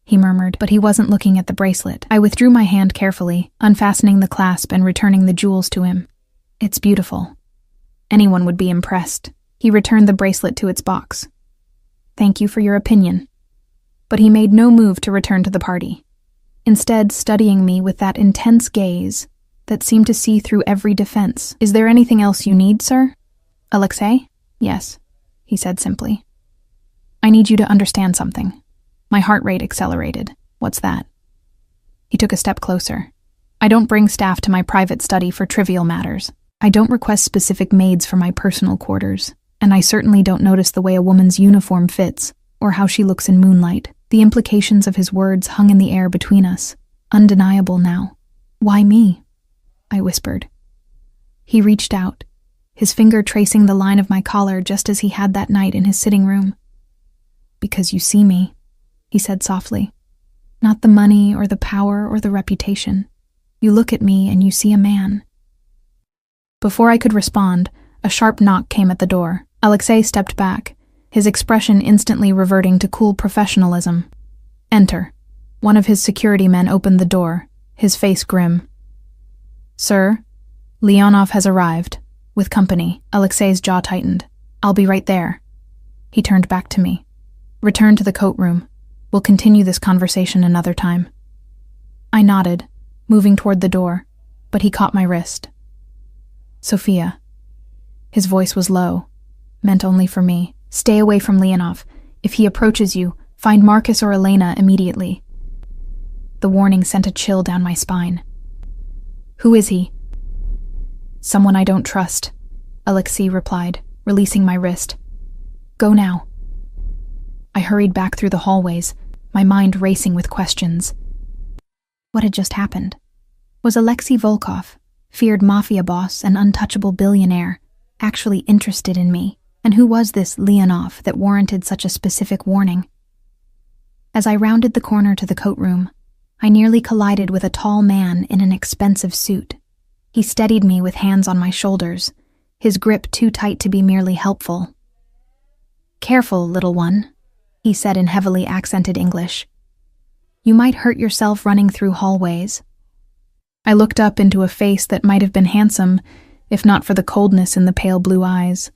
he murmured, but he wasn't looking at the bracelet. I withdrew my hand carefully, unfastening the clasp and returning the jewels to him. It's beautiful. Anyone would be impressed. He returned the bracelet to its box. Thank you for your opinion. But he made no move to return to the party, instead studying me with that intense gaze that seemed to see through every defense. Is there anything else you need, sir? Alexei? Yes, he said simply. I need you to understand something. My heart rate accelerated. What's that? He took a step closer. I don't bring staff to my private study for trivial matters. I don't request specific maids for my personal quarters, and I certainly don't notice the way a woman's uniform fits or how she looks in moonlight. The implications of his words hung in the air between us, undeniable now. Why me? I whispered. He reached out, his finger tracing the line of my collar just as he had that night in his sitting room. Because you see me, he said softly. Not the money or the power or the reputation. You look at me and you see a man. Before I could respond, a sharp knock came at the door. Alexei stepped back, his expression instantly reverting to cool professionalism. Enter. One of his security men opened the door, his face grim. Sir, Leonov has arrived. With company. Alexei's jaw tightened. I'll be right there. He turned back to me. Return to the coat room. We'll continue this conversation another time. I nodded, moving toward the door, but he caught my wrist. Sophia. His voice was low, meant only for me. Stay away from Leonov. If he approaches you, find Marcus or Elena immediately. The warning sent a chill down my spine. Who is he? Someone I don't trust, Alexei replied, releasing my wrist. Go now. I hurried back through the hallways, my mind racing with questions. What had just happened? Was Alexei Volkov, feared Mafia boss and untouchable billionaire, actually interested in me? And who was this Leonov that warranted such a specific warning? As I rounded the corner to the coat room, I nearly collided with a tall man in an expensive suit. He steadied me with hands on my shoulders, his grip too tight to be merely helpful. Careful, little one, he said in heavily accented English. You might hurt yourself running through hallways. I looked up into a face that might have been handsome, if not for the coldness in the pale blue eyes.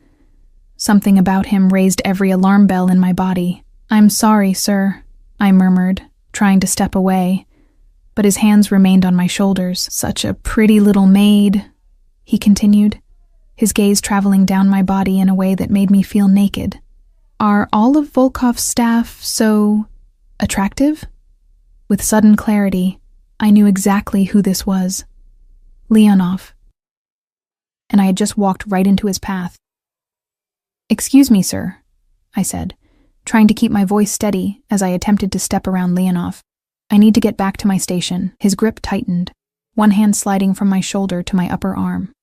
Something about him raised every alarm bell in my body. I'm sorry, sir, I murmured, trying to step away, but his hands remained on my shoulders. Such a pretty little maid, he continued, his gaze traveling down my body in a way that made me feel naked. Are all of Volkov's staff so attractive? With sudden clarity, I knew exactly who this was. Leonov. And I had just walked right into his path. Excuse me, sir, I said, trying to keep my voice steady as I attempted to step around Leonov. I need to get back to my station. His grip tightened, one hand sliding from my shoulder to my upper arm.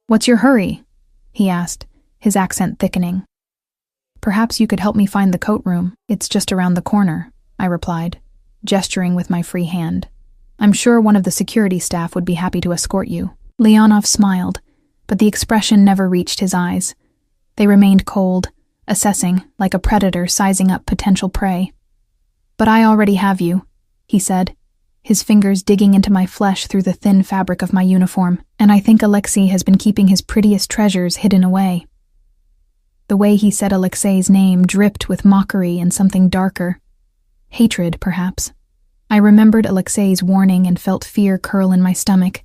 What's your hurry? He asked, his accent thickening. Perhaps you could help me find the coat room. It's just around the corner, I replied, gesturing with my free hand. I'm sure one of the security staff would be happy to escort you. Leonov smiled, but the expression never reached his eyes. They remained cold, assessing, like a predator sizing up potential prey. But I already have you, he said, his fingers digging into my flesh through the thin fabric of my uniform, and I think Alexei has been keeping his prettiest treasures hidden away. The way he said Alexei's name dripped with mockery and something darker. Hatred, perhaps. I remembered Alexei's warning and felt fear curl in my stomach.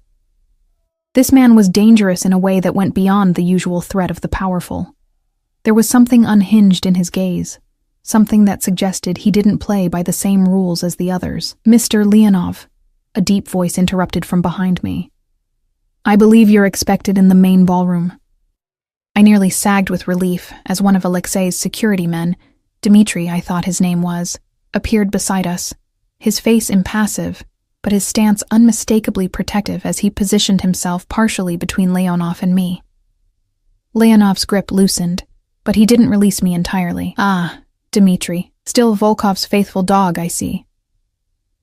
This man was dangerous in a way that went beyond the usual threat of the powerful. There was something unhinged in his gaze, something that suggested he didn't play by the same rules as the others. Mr. Leonov, a deep voice interrupted from behind me. I believe you're expected in the main ballroom. I nearly sagged with relief as one of Alexei's security men, Dmitri, I thought his name was, appeared beside us, his face impassive, but his stance unmistakably protective as he positioned himself partially between Leonov and me. Leonov's grip loosened, but he didn't release me entirely. Ah, Dmitri, still Volkov's faithful dog, I see.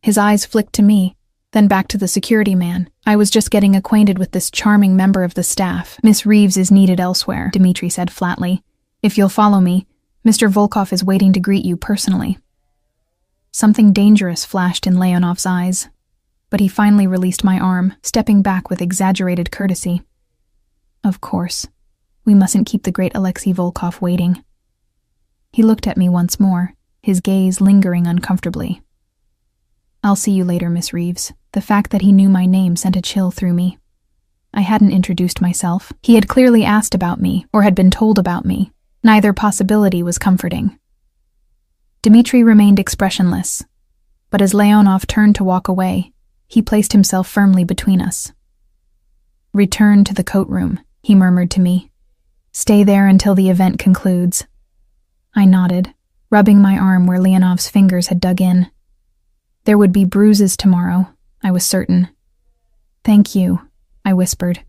His eyes flicked to me, then back to the security man. I was just getting acquainted with this charming member of the staff. Miss Reeves is needed elsewhere, Dmitri said flatly. If you'll follow me, Mr. Volkov is waiting to greet you personally. Something dangerous flashed in Leonov's eyes, but he finally released my arm, stepping back with exaggerated courtesy. Of course. We mustn't keep the great Alexei Volkov waiting. He looked at me once more, his gaze lingering uncomfortably. I'll see you later, Miss Reeves. The fact that he knew my name sent a chill through me. I hadn't introduced myself. He had clearly asked about me, or had been told about me. Neither possibility was comforting. Dmitri remained expressionless, but as Leonov turned to walk away, he placed himself firmly between us. Return to the coat room, he murmured to me. Stay there until the event concludes. I nodded, rubbing my arm where Leonov's fingers had dug in. There would be bruises tomorrow, I was certain. Thank you, I whispered.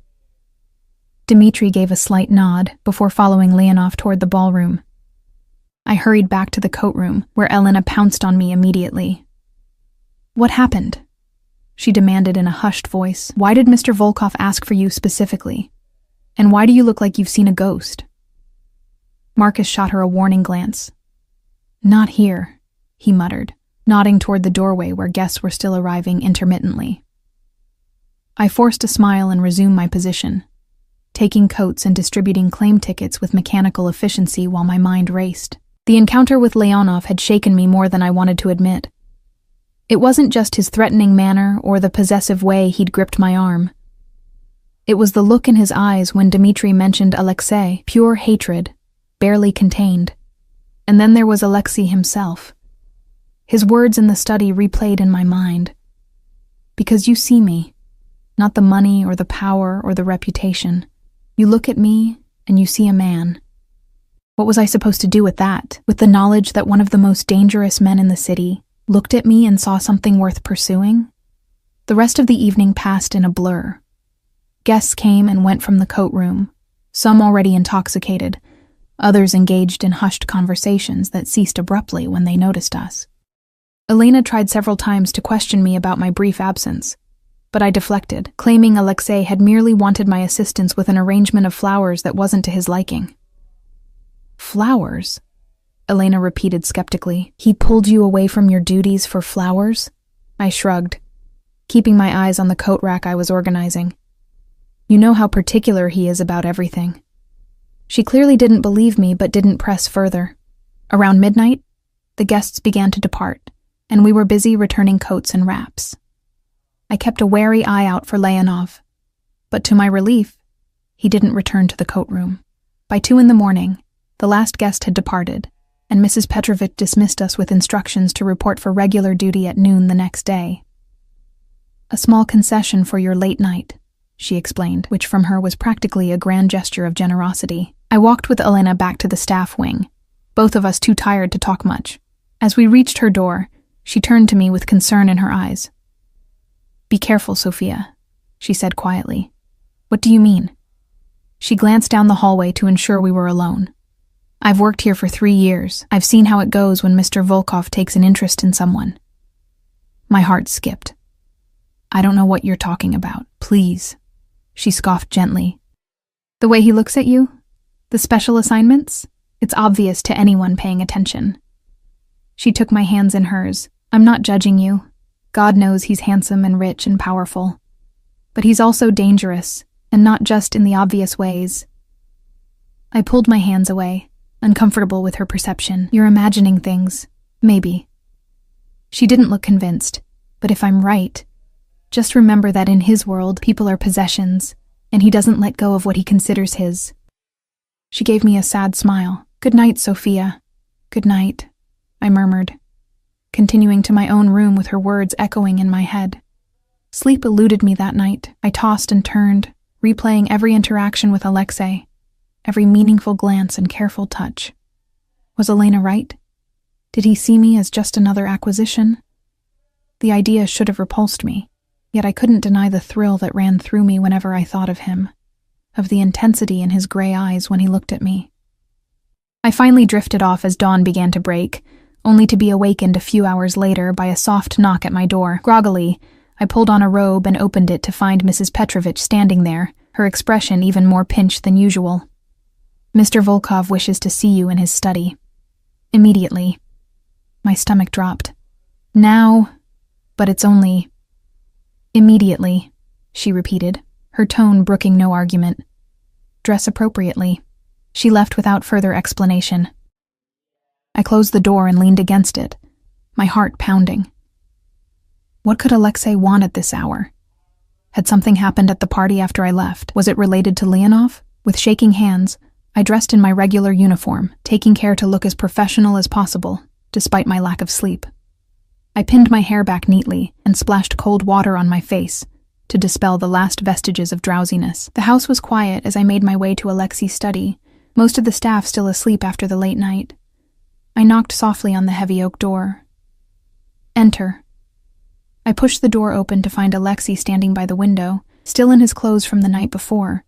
Dmitri gave a slight nod before following Leonov toward the ballroom. I hurried back to the coat room, where Elena pounced on me immediately. "What happened?" she demanded in a hushed voice. "Why did Mr. Volkov ask for you specifically? And why do you look like you've seen a ghost?" Marcus shot her a warning glance. "Not here," he muttered, nodding toward the doorway where guests were still arriving intermittently. I forced a smile and resumed my position, taking coats and distributing claim tickets with mechanical efficiency while my mind raced. The encounter with Leonov had shaken me more than I wanted to admit. It wasn't just his threatening manner or the possessive way he'd gripped my arm. It was the look in his eyes when Dmitri mentioned Alexei, pure hatred, barely contained. And then there was Alexei himself. His words in the study replayed in my mind. "Because you see me, not the money or the power or the reputation. You look at me and you see a man." What was I supposed to do with that, with the knowledge that one of the most dangerous men in the city looked at me and saw something worth pursuing? The rest of the evening passed in a blur. Guests came and went from the coat room, some already intoxicated, others engaged in hushed conversations that ceased abruptly when they noticed us. Elena tried several times to question me about my brief absence, but I deflected, claiming Alexei had merely wanted my assistance with an arrangement of flowers that wasn't to his liking. "Flowers?" Elena repeated skeptically. "He pulled you away from your duties for flowers?" I shrugged, keeping my eyes on the coat rack I was organizing. "You know how particular he is about everything." She clearly didn't believe me but didn't press further. Around midnight, the guests began to depart, and we were busy returning coats and wraps. I kept a wary eye out for Leonov, but to my relief, he didn't return to the coat room. By 2 a.m, the last guest had departed, and Mrs. Petrovich dismissed us with instructions to report for regular duty at noon the next day. "A small concession for your late night," she explained, which from her was practically a grand gesture of generosity. I walked with Elena back to the staff wing, both of us too tired to talk much. As we reached her door, she turned to me with concern in her eyes. "Be careful, Sophia," she said quietly. "What do you mean?" She glanced down the hallway to ensure we were alone. "I've worked here for 3 years. I've seen how it goes when Mr. Volkov takes an interest in someone." My heart skipped. "I don't know what you're talking about. Please," she scoffed gently. "The way he looks at you? The special assignments? It's obvious to anyone paying attention." She took my hands in hers. "I'm not judging you. God knows he's handsome and rich and powerful. But he's also dangerous, and not just in the obvious ways." I pulled my hands away, uncomfortable with her perception. "You're imagining things. Maybe." She didn't look convinced, but if I'm right, just remember that in his world, people are possessions, and he doesn't let go of what he considers his. She gave me a sad smile. "Good night, Sophia." "Good night," I murmured, continuing to my own room with her words echoing in my head. Sleep eluded me that night. I tossed and turned, replaying every interaction with Alexei, every meaningful glance and careful touch. Was Elena right? Did he see me as just another acquisition? The idea should have repulsed me, yet I couldn't deny the thrill that ran through me whenever I thought of him, of the intensity in his gray eyes when he looked at me. I finally drifted off as dawn began to break, only to be awakened a few hours later by a soft knock at my door. Groggily, I pulled on a robe and opened it to find Mrs. Petrovich standing there, her expression even more pinched than usual. "Mr. Volkov wishes to see you in his study." Immediately. My stomach dropped. "Now, but it's only—" "Immediately," she repeated, her tone brooking no argument. "Dress appropriately." She left without further explanation. I closed the door and leaned against it, my heart pounding. What could Alexei want at this hour? Had something happened at the party after I left? Was it related to Leonov? With shaking hands, I dressed in my regular uniform, taking care to look as professional as possible, despite my lack of sleep. I pinned my hair back neatly and splashed cold water on my face to dispel the last vestiges of drowsiness. The house was quiet as I made my way to Alexei's study, most of the staff still asleep after the late night. I knocked softly on the heavy oak door. "Enter." I pushed the door open to find Alexei standing by the window, still in his clothes from the night before,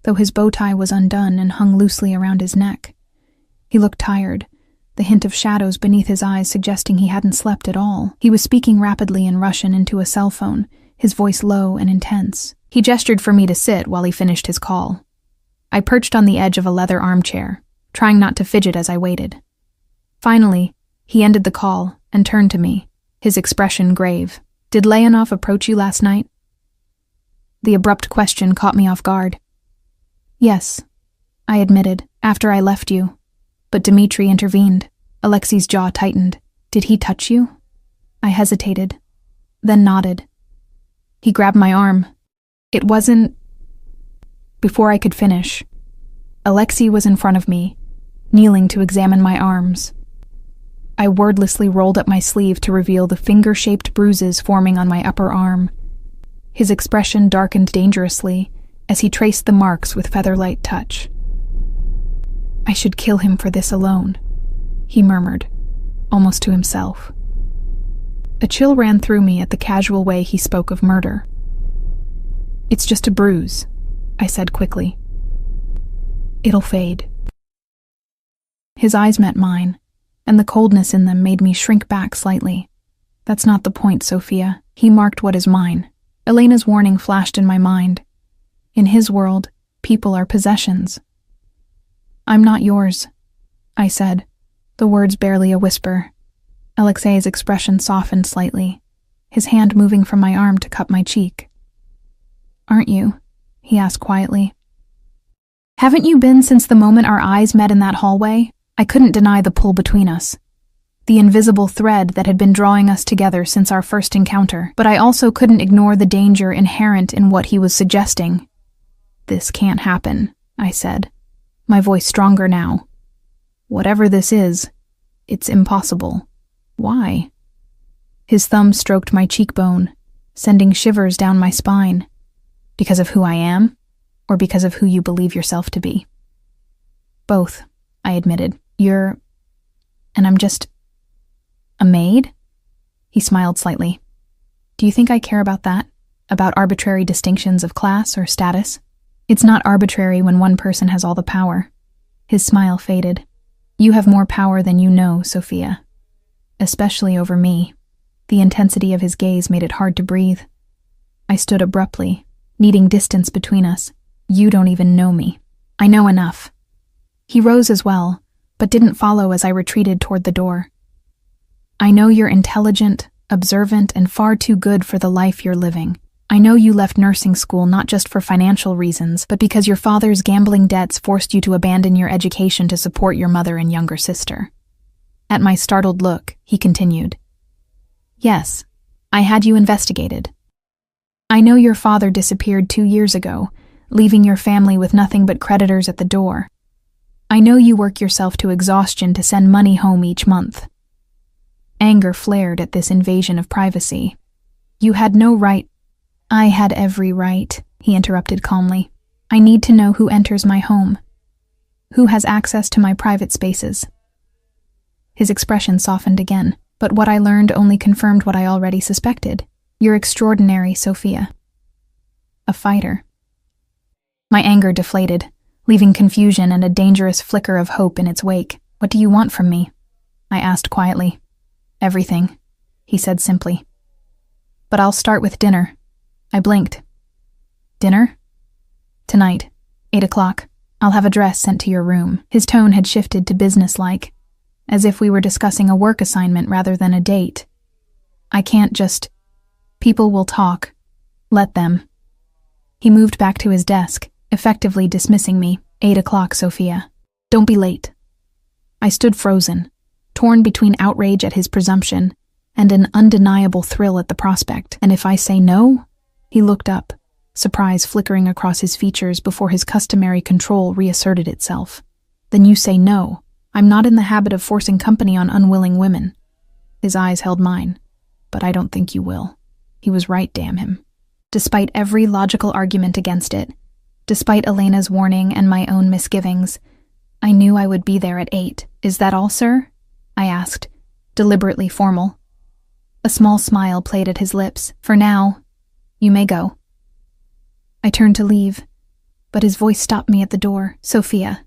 though his bow tie was undone and hung loosely around his neck. He looked tired, the hint of shadows beneath his eyes suggesting he hadn't slept at all. He was speaking rapidly in Russian into a cell phone, his voice low and intense. He gestured for me to sit while he finished his call. I perched on the edge of a leather armchair, trying not to fidget as I waited. Finally, he ended the call and turned to me, his expression grave. "Did Leonov approach you last night?" The abrupt question caught me off guard. "Yes," I admitted, "after I left you." But Dmitri intervened. Alexei's jaw tightened. "Did he touch you?" I hesitated, then nodded. He grabbed my arm. "It wasn't—" Before I could finish, Alexei was in front of me, kneeling to examine my arms. I wordlessly rolled up my sleeve to reveal the finger-shaped bruises forming on my upper arm. His expression darkened dangerously as he traced the marks with feather-light touch. "I should kill him for this alone," he murmured, almost to himself. A chill ran through me at the casual way he spoke of murder. "It's just a bruise," I said quickly. "It'll fade." His eyes met mine, and the coldness in them made me shrink back slightly. "That's not the point, Sophia." He marked what is mine. Elena's warning flashed in my mind. In his world, people are possessions. "I'm not yours," I said, the words barely a whisper. Alexei's expression softened slightly, his hand moving from my arm to cup my cheek. "Aren't you?" he asked quietly. "Haven't you been since the moment our eyes met in that hallway?" I couldn't deny the pull between us, the invisible thread that had been drawing us together since our first encounter, but I also couldn't ignore the danger inherent in what he was suggesting. "This can't happen," I said, my voice stronger now. "Whatever this is, it's impossible." "Why?" His thumb stroked my cheekbone, sending shivers down my spine. "Because of who I am, or because of who you believe yourself to be?" "Both," I admitted. And I'm just a maid?" He smiled slightly. "Do you think I care about that? About arbitrary distinctions of class or status? It's not arbitrary when one person has all the power." His smile faded. "You have more power than you know, Sophia. Especially over me." The intensity of his gaze made it hard to breathe. I stood abruptly, needing distance between us. "You don't even know me." "I know enough." He rose as well, but didn't follow as I retreated toward the door. "I know you're intelligent, observant, and far too good for the life you're living. I know you left nursing school not just for financial reasons, but because your father's gambling debts forced you to abandon your education to support your mother and younger sister." At my startled look, he continued, "Yes, I had you investigated. I know your father disappeared 2 years ago, leaving your family with nothing but creditors at the door. I know you work yourself to exhaustion to send money home each month." Anger flared at this invasion of privacy. "You had no right—" "I had every right," he interrupted calmly. "I need to know who enters my home, who has access to my private spaces." His expression softened again, but what I learned only confirmed what I already suspected. "You're extraordinary, Sophia. A fighter." My anger deflated, leaving confusion and a dangerous flicker of hope in its wake. "What do you want from me?" I asked quietly. "Everything," he said simply. "But I'll start with dinner." I blinked. "Dinner?" "Tonight, 8 o'clock. I'll have a dress sent to your room." His tone had shifted to businesslike, as if we were discussing a work assignment rather than a date. "I can't just— People will talk. Let them." He moved back to his desk, effectively dismissing me. 8 o'clock, Sophia. Don't be late." I stood frozen, torn between outrage at his presumption and an undeniable thrill at the prospect. "And if I say no?" He looked up, surprise flickering across his features before his customary control reasserted itself. "Then you say no. I'm not in the habit of forcing company on unwilling women." His eyes held mine. "But I don't think you will." He was right, damn him. Despite every logical argument against it, despite Elena's warning and my own misgivings, I knew I would be there at 8. "Is that all, sir?" I asked, deliberately formal. A small smile played at his lips. "For now, you may go." I turned to leave, but his voice stopped me at the door. "Sophia."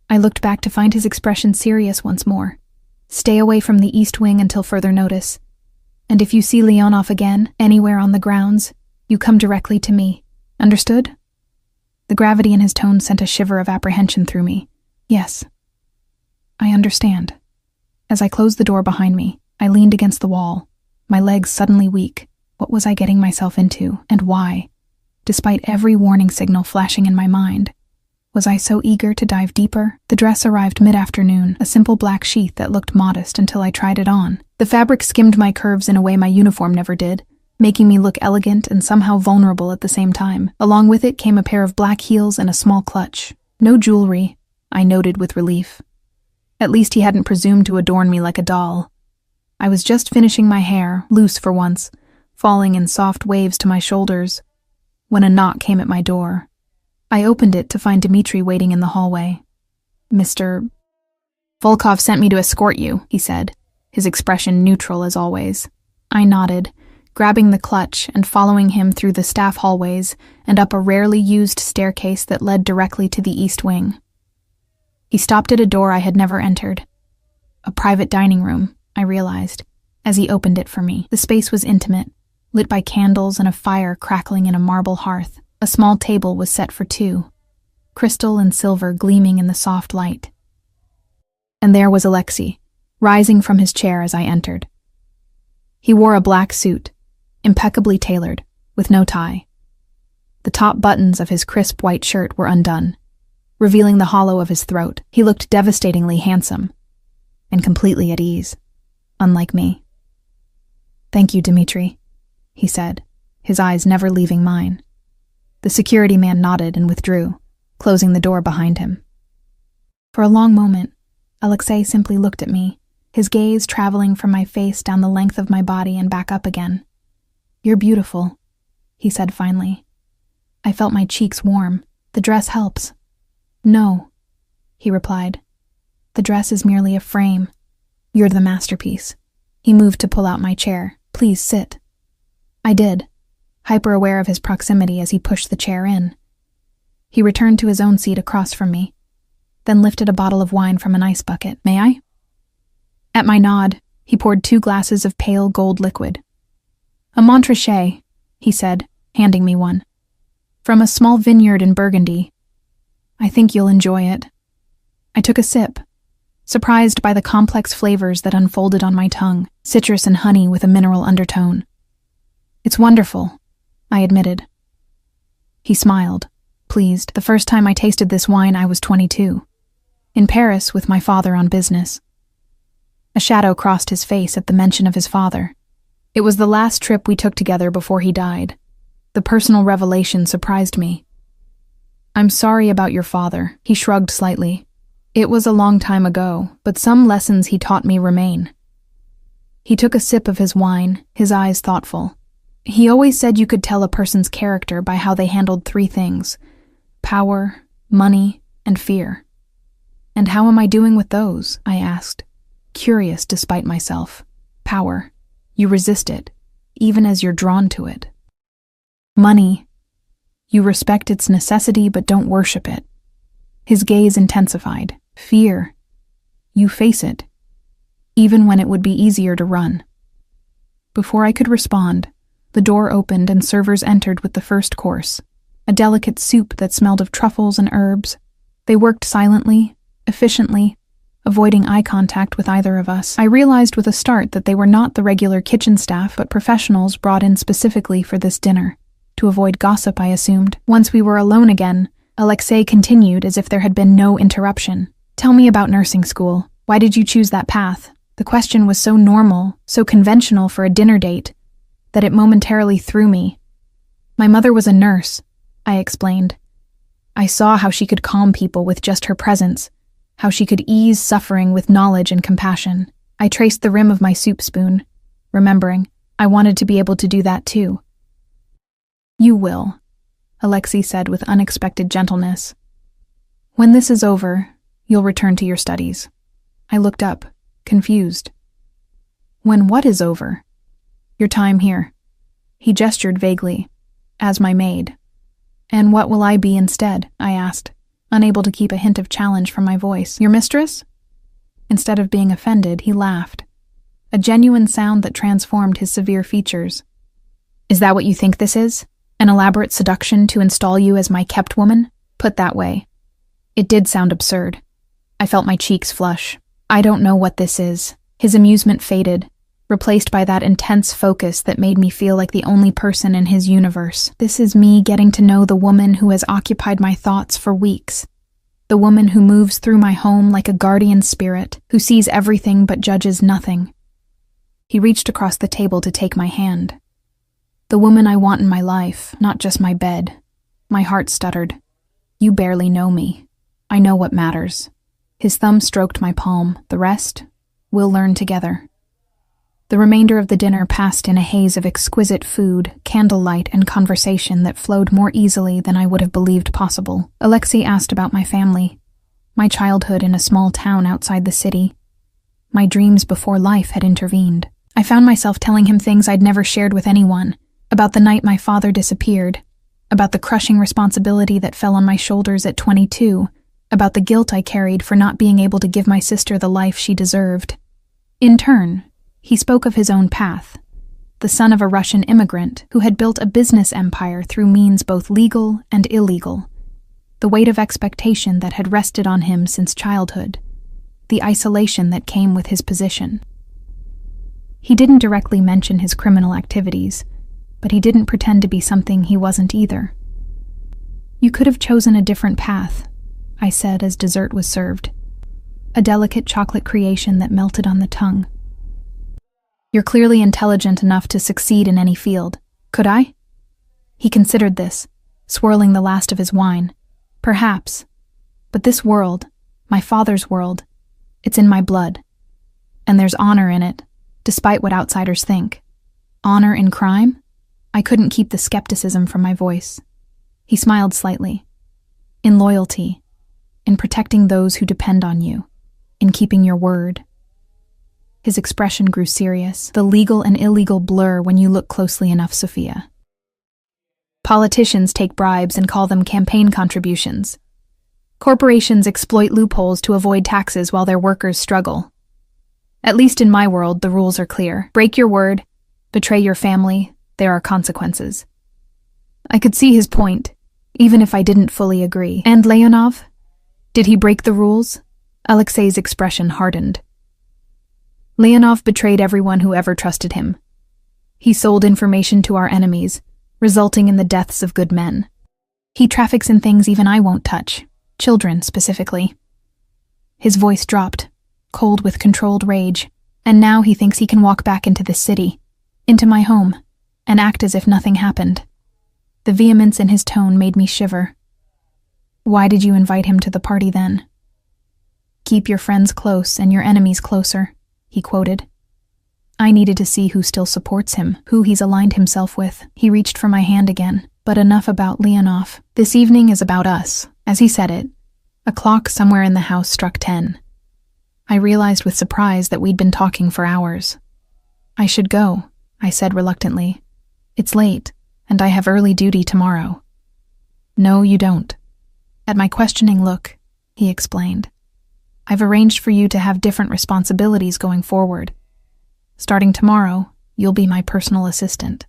I looked back to find his expression serious once more. Stay away from the East Wing until further notice. And if you see Leonov again, anywhere on the grounds, you come directly to me. Understood?" The gravity in his tone sent a shiver of apprehension through me. "Yes. I understand." As I closed the door behind me, I leaned against the wall, my legs suddenly weak. What was I getting myself into, and why? Despite every warning signal flashing in my mind, was I so eager to dive deeper? The dress arrived mid-afternoon, a simple black sheath that looked modest until I tried it on. The fabric skimmed my curves in a way my uniform never did, making me look elegant and somehow vulnerable at the same time. Along with it came a pair of black heels and a small clutch. No jewelry, I noted with relief. At least he hadn't presumed to adorn me like a doll. I was just finishing my hair, loose for once, falling in soft waves to my shoulders, when a knock came at my door. I opened it to find Dmitri waiting in the hallway. "Mr. Volkov sent me to escort you," he said, his expression neutral as always. I nodded, grabbing the clutch and following him through the staff hallways and up a rarely used staircase that led directly to the East Wing. He stopped at a door I had never entered. A private dining room, I realized, as he opened it for me. The space was intimate, lit by candles and a fire crackling in a marble hearth. A small table was set for two, crystal and silver gleaming in the soft light. And there was Alexei, rising from his chair as I entered. He wore a black suit, impeccably tailored, with no tie. The top buttons of his crisp white shirt were undone, revealing the hollow of his throat. He looked devastatingly handsome, and completely at ease, unlike me. "Thank you, Dmitri," he said, his eyes never leaving mine. The security man nodded and withdrew, closing the door behind him. For a long moment, Alexei simply looked at me, his gaze traveling from my face down the length of my body and back up again. "You're beautiful," he said finally. I felt my cheeks warm. "The dress helps." "No," he replied. "The dress is merely a frame. You're the masterpiece." He moved to pull out my chair. "Please sit." I did, hyper-aware of his proximity as he pushed the chair in. He returned to his own seat across from me, then lifted a bottle of wine from an ice bucket. "May I?" At my nod, he poured 2 glasses of pale gold liquid. "A Montrachet," he said, handing me one. "From a small vineyard in Burgundy. I think you'll enjoy it." I took a sip, surprised by the complex flavors that unfolded on my tongue, citrus and honey with a mineral undertone. "It's wonderful," I admitted. He smiled, pleased. "The first time I tasted this wine I was 22, in Paris with my father on business." A shadow crossed his face at the mention of his father. It was the last trip we took together before he died. The personal revelation surprised me. "I'm sorry about your father," he shrugged slightly. "It was a long time ago, but some lessons he taught me remain." He took a sip of his wine, his eyes thoughtful. "He always said you could tell a person's character by how they handled 3 things: power, money, and fear." "And how am I doing with those?" I asked, curious despite myself. "Power. You resist it, even as you're drawn to it. Money. You respect its necessity but don't worship it." His gaze intensified. "Fear. You face it, even when it would be easier to run." Before I could respond, the door opened and servers entered with the first course, a delicate soup that smelled of truffles and herbs. They worked silently, efficiently, avoiding eye contact with either of us. I realized with a start that they were not the regular kitchen staff but professionals brought in specifically for this dinner. To avoid gossip, I assumed. Once we were alone again, Alexei continued as if there had been no interruption. "Tell me about nursing school. Why did you choose that path?" The question was so normal, so conventional for a dinner date, that it momentarily threw me. "My mother was a nurse," I explained. "I saw how she could calm people with just her presence, how she could ease suffering with knowledge and compassion." I traced the rim of my soup spoon, remembering I wanted to be able to do that too. "You will," Alexei said with unexpected gentleness. "When this is over, you'll return to your studies." I looked up, confused. "When what is over?" "Your time here." He gestured vaguely, "as my maid." "And what will I be instead?" I asked, unable to keep a hint of challenge from my voice. "Your mistress?" Instead of being offended, he laughed. A genuine sound that transformed his severe features. "Is that what you think this is? An elaborate seduction to install you as my kept woman? Put that way." It did sound absurd. I felt my cheeks flush. "I don't know what this is." His amusement faded, replaced by that intense focus that made me feel like the only person in his universe. "This is me getting to know the woman who has occupied my thoughts for weeks. The woman who moves through my home like a guardian spirit, who sees everything but judges nothing." He reached across the table to take my hand. "The woman I want in my life, not just my bed." My heart stuttered. "You barely know me. I know what matters." His thumb stroked my palm. "The rest, we'll learn together." The remainder of the dinner passed in a haze of exquisite food, candlelight, and conversation that flowed more easily than I would have believed possible. Alexei asked about my family, my childhood in a small town outside the city. My dreams before life had intervened. I found myself telling him things I'd never shared with anyone, about the night my father disappeared, about the crushing responsibility that fell on my shoulders at 22, about the guilt I carried for not being able to give my sister the life she deserved. In turn, he spoke of his own path, the son of a Russian immigrant who had built a business empire through means both legal and illegal, the weight of expectation that had rested on him since childhood, the isolation that came with his position. He didn't directly mention his criminal activities, but he didn't pretend to be something he wasn't either. "You could have chosen a different path," I said as dessert was served, a delicate chocolate creation that melted on the tongue. "You're clearly intelligent enough to succeed in any field. Could I?" He considered this, swirling the last of his wine. "Perhaps. But this world, my father's world, it's in my blood. And there's honor in it, despite what outsiders think." "Honor in crime?" I couldn't keep the skepticism from my voice. He smiled slightly. "In loyalty, in protecting those who depend on you, in keeping your word." His expression grew serious, the legal and illegal blur when you look closely enough, Sophia. "Politicians take bribes and call them campaign contributions. Corporations exploit loopholes to avoid taxes while their workers struggle. At least in my world, the rules are clear. Break your word, betray your family, there are consequences." I could see his point, even if I didn't fully agree. "And Leonov? Did he break the rules?" Alexei's expression hardened. "Leonov betrayed everyone who ever trusted him. He sold information to our enemies, resulting in the deaths of good men. He traffics in things even I won't touch, children specifically." His voice dropped, cold with controlled rage, and now he thinks he can walk back into this city, into my home, and act as if nothing happened. The vehemence in his tone made me shiver. "Why did you invite him to the party then?" "Keep your friends close and your enemies closer," he quoted. I needed to see who still supports him, who he's aligned himself with. He reached for my hand again. "But enough about Leonov. This evening is about us." As he said it, a clock somewhere in the house struck 10. I realized with surprise that we'd been talking for hours. "I should go," I said reluctantly. "It's late, and I have early duty tomorrow." "No, you don't." At my questioning look, he explained. "I've arranged for you to have different responsibilities going forward. Starting tomorrow, you'll be my personal assistant."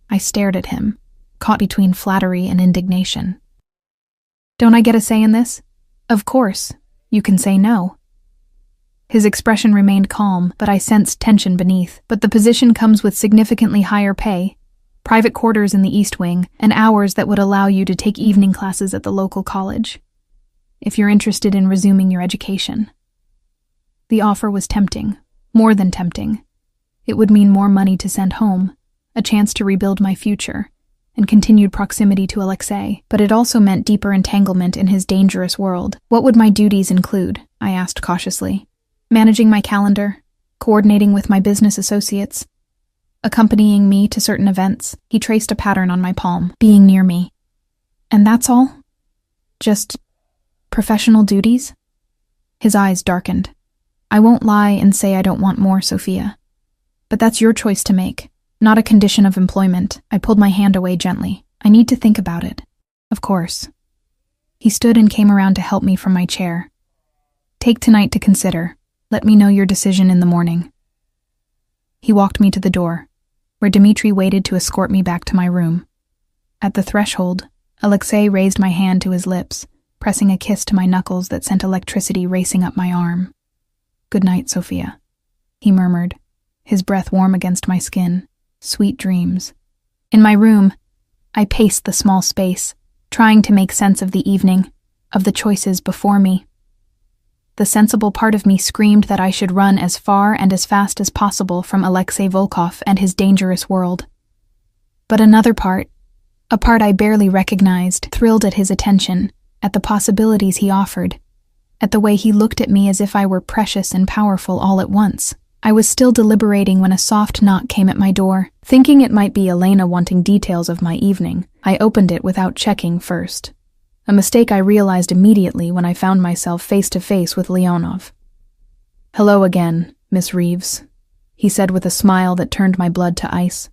I stared at him, caught between flattery and indignation. "Don't I get a say in this?" "Of course. You can say no." His expression remained calm, but I sensed tension beneath. "But the position comes with significantly higher pay, private quarters in the East Wing, and hours that would allow you to take evening classes at the local college, if you're interested in resuming your education." The offer was tempting, more than tempting. It would mean more money to send home, a chance to rebuild my future, and continued proximity to Alexei, but it also meant deeper entanglement in his dangerous world. "What would my duties include?" I asked cautiously. "Managing my calendar, coordinating with my business associates, accompanying me to certain events." He traced a pattern on my palm. "Being near me." "And that's all? Just professional duties?" His eyes darkened. "I won't lie and say I don't want more, Sophia. But that's your choice to make, not a condition of employment." I pulled my hand away gently. "I need to think about it." "Of course." He stood and came around to help me from my chair. "Take tonight to consider. Let me know your decision in the morning." He walked me to the door, where Dmitri waited to escort me back to my room. At the threshold, Alexei raised my hand to his lips, pressing a kiss to my knuckles that sent electricity racing up my arm. "Good night, Sophia," he murmured, his breath warm against my skin. "Sweet dreams." In my room, I paced the small space, trying to make sense of the evening, of the choices before me. The sensible part of me screamed that I should run as far and as fast as possible from Alexei Volkov and his dangerous world. But another part, a part I barely recognized, thrilled at his attention, at the possibilities he offered, at the way he looked at me as if I were precious and powerful all at once. I was still deliberating when a soft knock came at my door. Thinking it might be Elena wanting details of my evening, I opened it without checking first. A mistake I realized immediately when I found myself face to face with Leonov. "Hello again, Miss Reeves," he said with a smile that turned my blood to ice.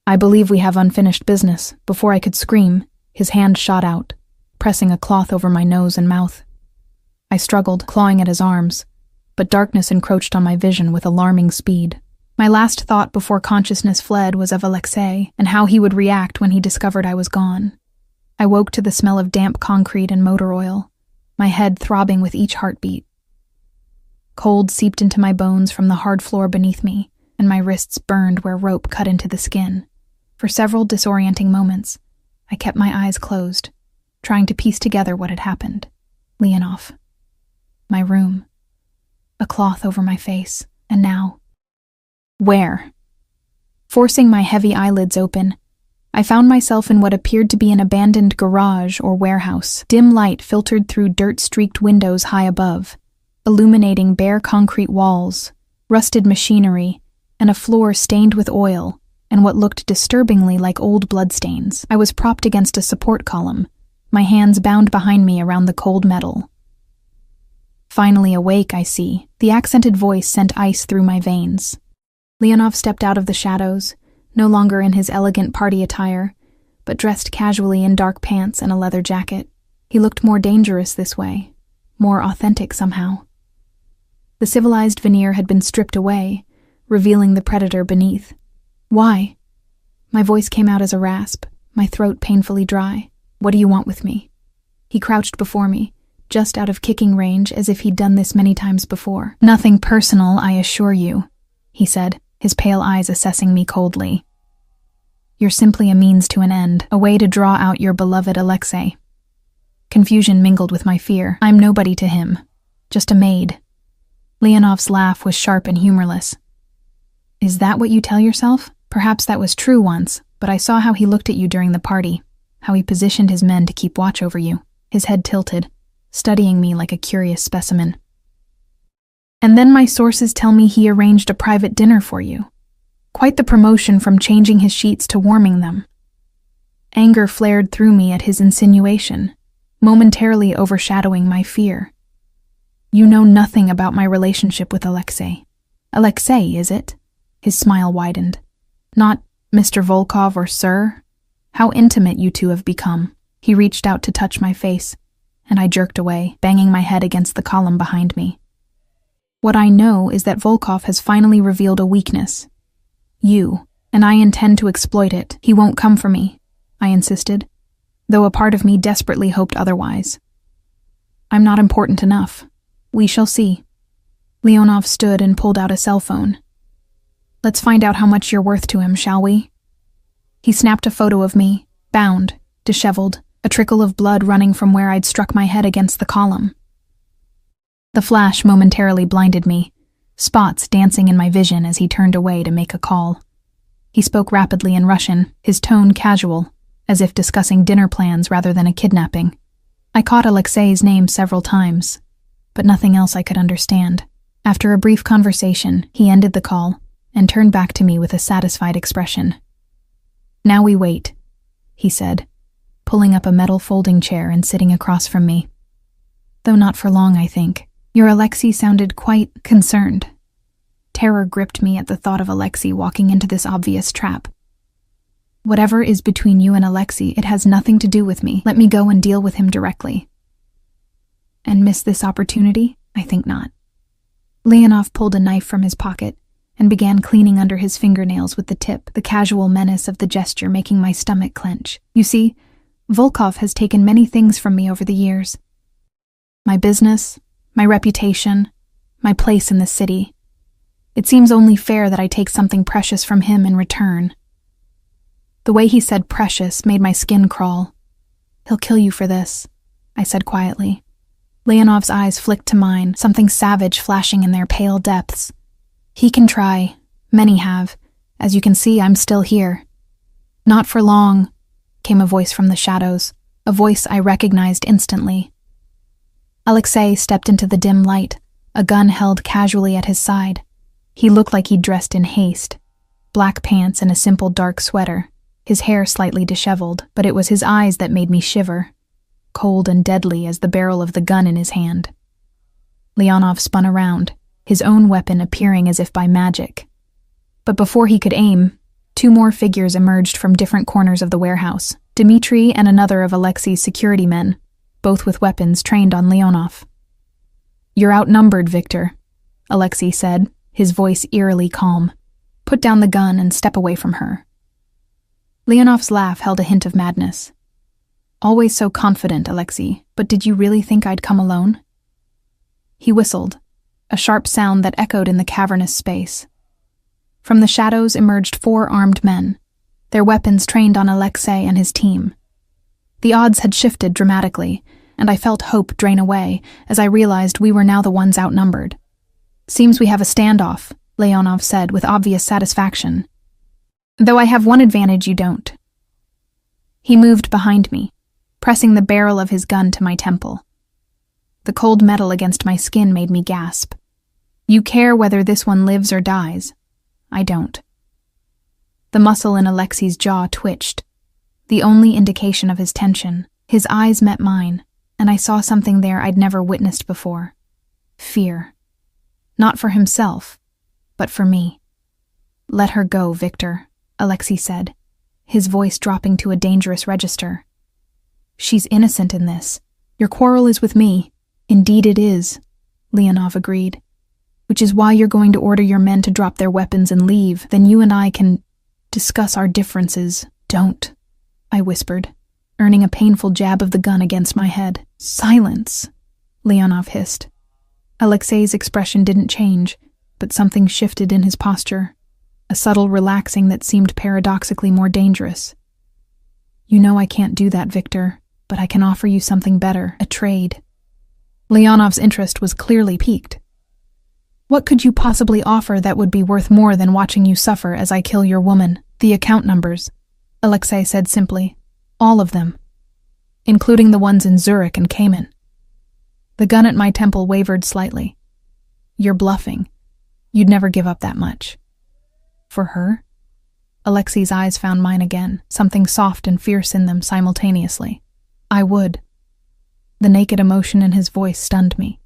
"I believe we have unfinished business." Before I could scream, his hand shot out, pressing a cloth over my nose and mouth. I struggled, clawing at his arms, but darkness encroached on my vision with alarming speed. My last thought before consciousness fled was of Alexei and how he would react when he discovered I was gone. I woke to the smell of damp concrete and motor oil, my head throbbing with each heartbeat. Cold seeped into my bones from the hard floor beneath me, and my wrists burned where rope cut into the skin. For several disorienting moments, I kept my eyes closed, trying to piece together what had happened. Leonov. My room. A cloth over my face, and now... Where? Forcing my heavy eyelids open, I found myself in what appeared to be an abandoned garage or warehouse. Dim light filtered through dirt-streaked windows high above, illuminating bare concrete walls, rusted machinery, and a floor stained with oil and what looked disturbingly like old bloodstains. I was propped against a support column, my hands bound behind me around the cold metal. Finally awake, I see. The accented voice sent ice through my veins. Leonov stepped out of the shadows, no longer in his elegant party attire, but dressed casually in dark pants and a leather jacket. He looked more dangerous this way, more authentic somehow. The civilized veneer had been stripped away, revealing the predator beneath. "Why?" My voice came out as a rasp, my throat painfully dry. "What do you want with me?" He crouched before me, just out of kicking range, as if he'd done this many times before. "Nothing personal, I assure you," he said, his pale eyes assessing me coldly. "You're simply a means to an end, a way to draw out your beloved Alexei." Confusion mingled with my fear. I'm nobody to him, just a maid. Leonov's laugh was sharp and humorless. "Is that what you tell yourself? Perhaps that was true once, but I saw how he looked at you during the party, how he positioned his men to keep watch over you." His head tilted, studying me like a curious specimen. "And then my sources tell me he arranged a private dinner for you. Quite the promotion from changing his sheets to warming them." Anger flared through me at his insinuation, momentarily overshadowing my fear. "You know nothing about my relationship with Alexei." "Alexei, is it?" His smile widened. "Not Mr. Volkov or Sir? How intimate you two have become." He reached out to touch my face, and I jerked away, banging my head against the column behind me. "What I know is that Volkov has finally revealed a weakness. You, and I intend to exploit it." "He won't come for me," I insisted, though a part of me desperately hoped otherwise. "I'm not important enough. We shall see." Leonov stood and pulled out a cell phone. "Let's find out how much you're worth to him, shall we?" He snapped a photo of me, bound, disheveled, a trickle of blood running from where I'd struck my head against the column. The flash momentarily blinded me, spots dancing in my vision as he turned away to make a call. He spoke rapidly in Russian, his tone casual, as if discussing dinner plans rather than a kidnapping. I caught Alexei's name several times, but nothing else I could understand. After a brief conversation, he ended the call and turned back to me with a satisfied expression. "Now we wait," he said, pulling up a metal folding chair and sitting across from me. Though not for long, I think. Your Alexei sounded quite concerned. Terror gripped me at the thought of Alexei walking into this obvious trap. "Whatever is between you and Alexei, it has nothing to do with me. Let me go and deal with him directly." "And miss this opportunity? I think not." Leonov pulled a knife from his pocket and began cleaning under his fingernails with the tip, the casual menace of the gesture making my stomach clench. You see, Volkov has taken many things from me over the years. My business, my reputation, my place in the city. It seems only fair that I take something precious from him in return. The way he said precious made my skin crawl. He'll kill you for this, I said quietly. Leonov's eyes flicked to mine, something savage flashing in their pale depths. He can try. Many have. As you can see, I'm still here. Not for long, came a voice from the shadows, a voice I recognized instantly. Alexei stepped into the dim light, a gun held casually at his side. He looked like he'd dressed in haste. Black pants and a simple dark sweater, his hair slightly disheveled, but it was his eyes that made me shiver, cold and deadly as the barrel of the gun in his hand. Leonov spun around, his own weapon appearing as if by magic. But before he could aim, two more figures emerged from different corners of the warehouse, Dmitri and another of Alexei's security men, both with weapons trained on Leonov. "You're outnumbered, Victor," Alexei said, his voice eerily calm. "Put down the gun and step away from her." Leonov's laugh held a hint of madness. "Always so confident, Alexei, but did you really think I'd come alone?" He whistled, a sharp sound that echoed in the cavernous space. From the shadows emerged 4 armed men, their weapons trained on Alexei and his team. The odds had shifted dramatically, and I felt hope drain away as I realized we were now the ones outnumbered. "Seems we have a standoff," Leonov said with obvious satisfaction. "Though I have one advantage you don't." He moved behind me, pressing the barrel of his gun to my temple. The cold metal against my skin made me gasp. "You care whether this one lives or dies. I don't." The muscle in Alexei's jaw twitched, the only indication of his tension. His eyes met mine, and I saw something there I'd never witnessed before. Fear. Not for himself, but for me. "Let her go, Victor," Alexei said, his voice dropping to a dangerous register. "She's innocent in this. Your quarrel is with me." "Indeed it is," Leonov agreed. "Which is why you're going to order your men to drop their weapons and leave. Then you and I can discuss our differences." "Don't," I whispered, earning a painful jab of the gun against my head. "Silence," Leonov hissed. Alexei's expression didn't change, but something shifted in his posture, a subtle relaxing that seemed paradoxically more dangerous. "You know I can't do that, Victor, but I can offer you something better, a trade." Leonov's interest was clearly piqued. "What could you possibly offer that would be worth more than watching you suffer as I kill your woman?" "The account numbers," Alexei said simply. "All of them, including the ones in Zurich and Cayman." The gun at my temple wavered slightly. "You're bluffing. You'd never give up that much." "For her?" Alexei's eyes found mine again, something soft and fierce in them simultaneously. "I would." The naked emotion in his voice stunned me.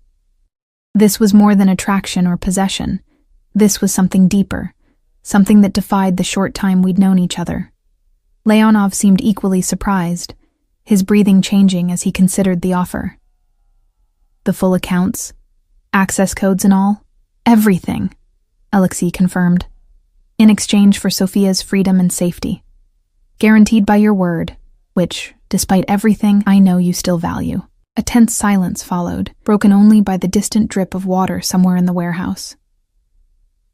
This was more than attraction or possession. This was something deeper, something that defied the short time we'd known each other. Leonov seemed equally surprised, his breathing changing as he considered the offer. "The full accounts, access codes and all? Everything," Alexei confirmed. "In exchange for Sophia's freedom and safety. Guaranteed by your word, which, despite everything, I know you still value." A tense silence followed, broken only by the distant drip of water somewhere in the warehouse.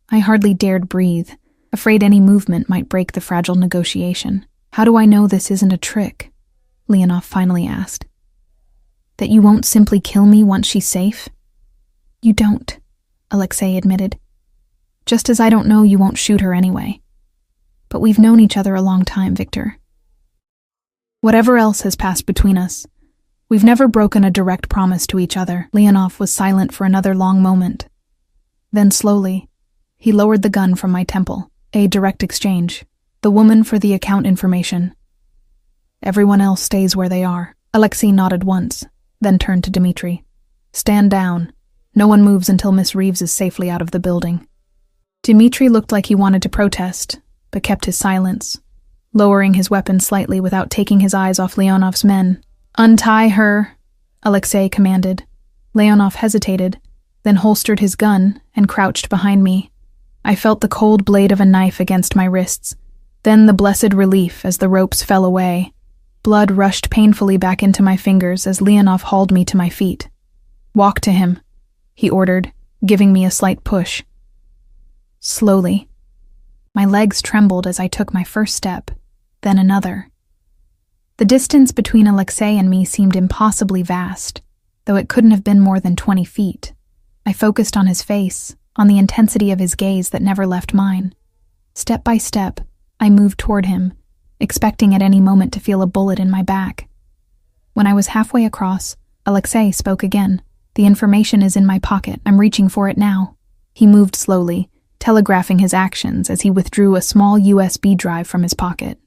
I hardly dared breathe, afraid any movement might break the fragile negotiation. "How do I know this isn't a trick?" Leonov finally asked. "That you won't simply kill me once she's safe?" "You don't," Alexei admitted. "Just as I don't know you won't shoot her anyway. But we've known each other a long time, Victor. Whatever else has passed between us, we've never broken a direct promise to each other." Leonov was silent for another long moment. Then slowly, he lowered the gun from my temple. "A direct exchange. The woman for the account information. Everyone else stays where they are." Alexei nodded once, then turned to Dmitri. "Stand down. No one moves until Miss Reeves is safely out of the building." Dmitri looked like he wanted to protest, but kept his silence, lowering his weapon slightly without taking his eyes off Leonov's men. "Untie her," Alexei commanded. Leonov hesitated, then holstered his gun and crouched behind me. I felt the cold blade of a knife against my wrists, then the blessed relief as the ropes fell away. Blood rushed painfully back into my fingers as Leonov hauled me to my feet. "Walk to him," he ordered, giving me a slight push. Slowly. My legs trembled as I took my first step, then another. The distance between Alexei and me seemed impossibly vast, though it couldn't have been more than 20 feet. I focused on his face, on the intensity of his gaze that never left mine. Step by step, I moved toward him, expecting at any moment to feel a bullet in my back. When I was halfway across, Alexei spoke again. "The information is in my pocket. I'm reaching for it now." He moved slowly, telegraphing his actions as he withdrew a small USB drive from his pocket.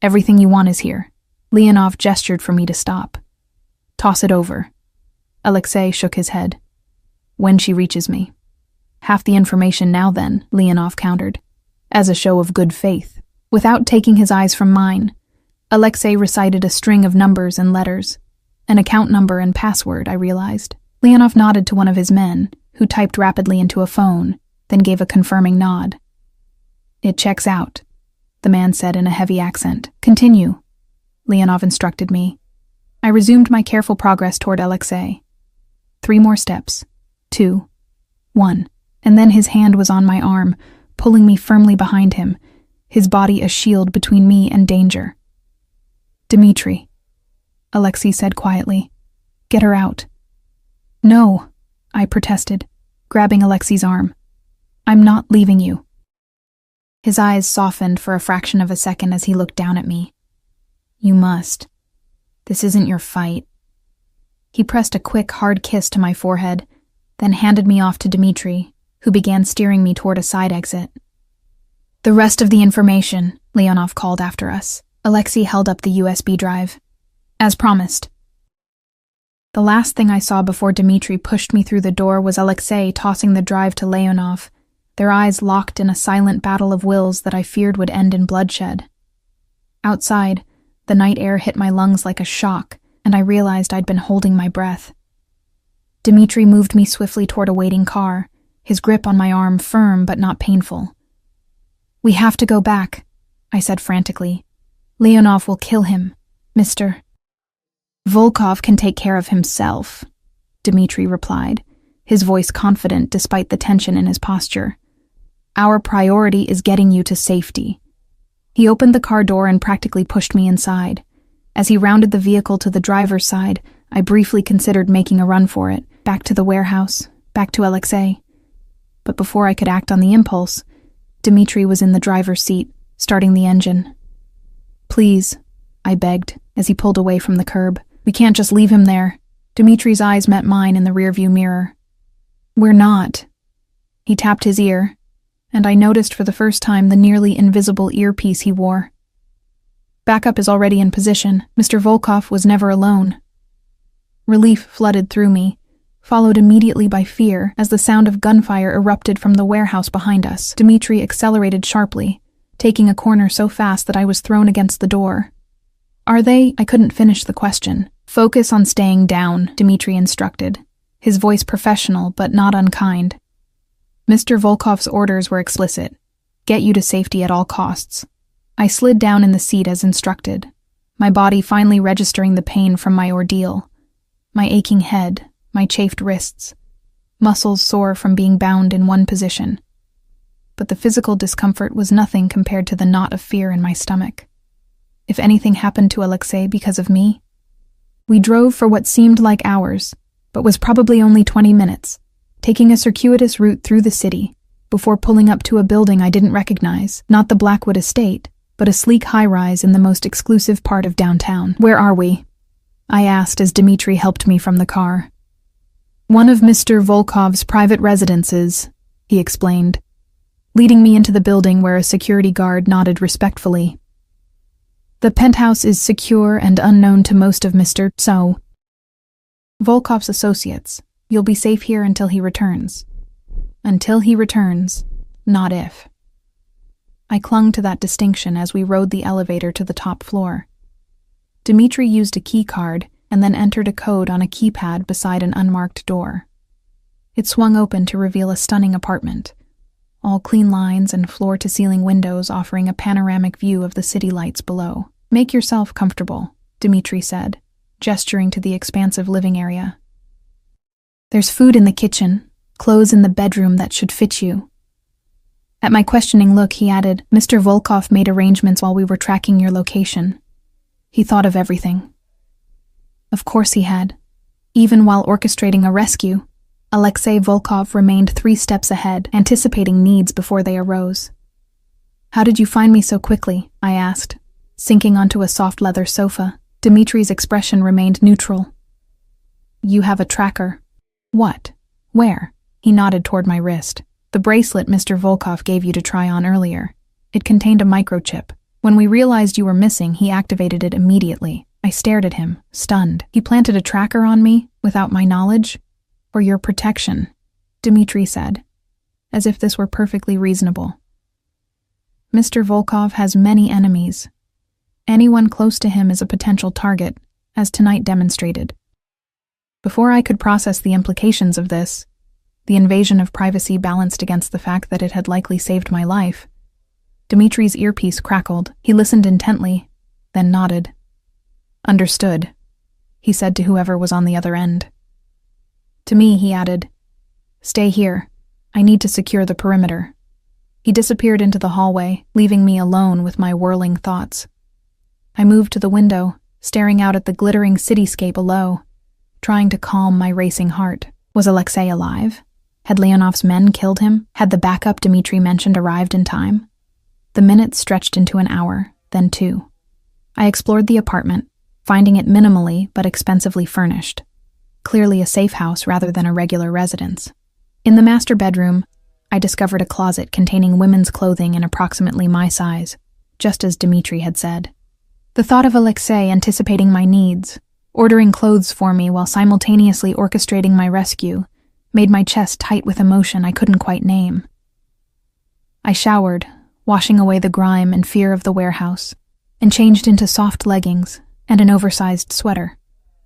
"Everything you want is here." Leonov gestured for me to stop. "Toss it over." Alexei shook his head. "When she reaches me." "Half the information now then," Leonov countered, as a show of good faith. Without taking his eyes from mine, Alexei recited a string of numbers and letters. An account number and password, I realized. Leonov nodded to one of his men, who typed rapidly into a phone, then gave a confirming nod. "It checks out," the man said in a heavy accent. "Continue," Leonov instructed me. I resumed my careful progress toward Alexei. 3 more steps. 2. 1. And then his hand was on my arm, pulling me firmly behind him, his body a shield between me and danger. "Dmitri," Alexei said quietly. "Get her out." "No," I protested, grabbing Alexei's arm. "I'm not leaving you." His eyes softened for a fraction of a second as he looked down at me. "You must. This isn't your fight." He pressed a quick, hard kiss to my forehead, then handed me off to Dmitri, who began steering me toward a side exit. "The rest of the information," Leonov called after us. Alexei held up the USB drive. "As promised." The last thing I saw before Dmitri pushed me through the door was Alexei tossing the drive to Leonov, their eyes locked in a silent battle of wills that I feared would end in bloodshed. Outside, the night air hit my lungs like a shock, and I realized I'd been holding my breath. Dmitri moved me swiftly toward a waiting car, his grip on my arm firm but not painful. "We have to go back," I said frantically. "Leonov will kill him, Mr. Volkov can take care of himself," Dmitri replied, his voice confident despite the tension in his posture. "Our priority is getting you to safety." He opened the car door and practically pushed me inside. As he rounded the vehicle to the driver's side, I briefly considered making a run for it, back to the warehouse, back to Alexei. But before I could act on the impulse, Dmitri was in the driver's seat, starting the engine. "Please," I begged, as he pulled away from the curb. "We can't just leave him there." Dmitri's eyes met mine in the rearview mirror. "We're not." He tapped his ear, and I noticed for the first time the nearly invisible earpiece he wore. "Backup is already in position. Mr. Volkov was never alone." Relief flooded through me, followed immediately by fear as the sound of gunfire erupted from the warehouse behind us. Dmitri accelerated sharply, taking a corner so fast that I was thrown against the door. "Are they?" I couldn't finish the question. "Focus on staying down," Dmitri instructed, his voice professional but not unkind. Mr. Volkov's orders were explicit. Get you to safety at all costs. I slid down in the seat as instructed, my body finally registering the pain from my ordeal. My aching head, my chafed wrists, muscles sore from being bound in one position. But the physical discomfort was nothing compared to the knot of fear in my stomach. If anything happened to Alexei because of me? We drove for what seemed like hours, but was probably only 20 minutes, taking a circuitous route through the city, before pulling up to a building I didn't recognize, not the Blackwood estate, but a sleek high-rise in the most exclusive part of downtown. "Where are we?" I asked as Dmitri helped me from the car. "One of Mr. Volkov's private residences," he explained, leading me into the building where a security guard nodded respectfully. "The penthouse is secure and unknown to most of Mr. Volkov's associates. You'll be safe here until he returns." Until he returns, not if. I clung to that distinction as we rode the elevator to the top floor. Dmitri used a key card and then entered a code on a keypad beside an unmarked door. It swung open to reveal a stunning apartment, all clean lines and floor-to-ceiling windows offering a panoramic view of the city lights below. "Make yourself comfortable," Dmitri said, gesturing to the expansive living area. "There's food in the kitchen, clothes in the bedroom that should fit you." At my questioning look, he added, "Mr. Volkov made arrangements while we were tracking your location. He thought of everything." Of course he had. Even while orchestrating a rescue, Alexei Volkov remained 3 steps ahead, anticipating needs before they arose. "How did you find me so quickly?" I asked, sinking onto a soft leather sofa. Dmitri's expression remained neutral. "You have a tracker." "What? Where?" He nodded toward my wrist. "The bracelet Mr. Volkov gave you to try on earlier. It contained a microchip. When we realized you were missing, he activated it immediately." I stared at him, stunned. "He planted a tracker on me, without my knowledge?" "For your protection," Dmitri said, as if this were perfectly reasonable. "Mr. Volkov has many enemies. Anyone close to him is a potential target, as tonight demonstrated." Before I could process the implications of this, the invasion of privacy balanced against the fact that it had likely saved my life, Dmitri's earpiece crackled. He listened intently, then nodded. "Understood," he said to whoever was on the other end. To me, he added, "Stay here. I need to secure the perimeter." He disappeared into the hallway, leaving me alone with my whirling thoughts. I moved to the window, staring out at the glittering cityscape below, trying to calm my racing heart. Was Alexei alive? Had Leonov's men killed him? Had the backup Dmitri mentioned arrived in time? The minutes stretched into an hour, then 2. I explored the apartment, finding it minimally but expensively furnished. Clearly a safe house rather than a regular residence. In the master bedroom, I discovered a closet containing women's clothing in approximately my size, just as Dmitri had said. The thought of Alexei anticipating my needs, ordering clothes for me while simultaneously orchestrating my rescue, made my chest tight with emotion I couldn't quite name. I showered, washing away the grime and fear of the warehouse, and changed into soft leggings and an oversized sweater.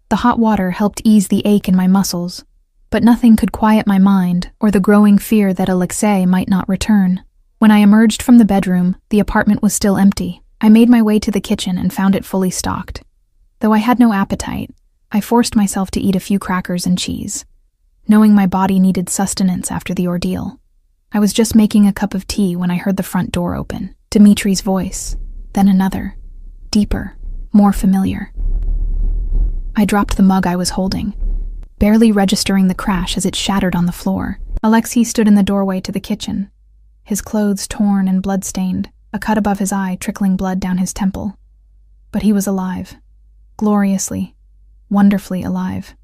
The hot water helped ease the ache in my muscles, but nothing could quiet my mind or the growing fear that Alexei might not return. When I emerged from the bedroom, the apartment was still empty. I made my way to the kitchen and found it fully stocked. Though I had no appetite, I forced myself to eat a few crackers and cheese, knowing my body needed sustenance after the ordeal. I was just making a cup of tea when I heard the front door open. Dmitri's voice, then another, deeper, more familiar. I dropped the mug I was holding, barely registering the crash as it shattered on the floor. Alexei stood in the doorway to the kitchen, his clothes torn and blood-stained, a cut above his eye trickling blood down his temple. But he was alive, gloriously, wonderfully alive.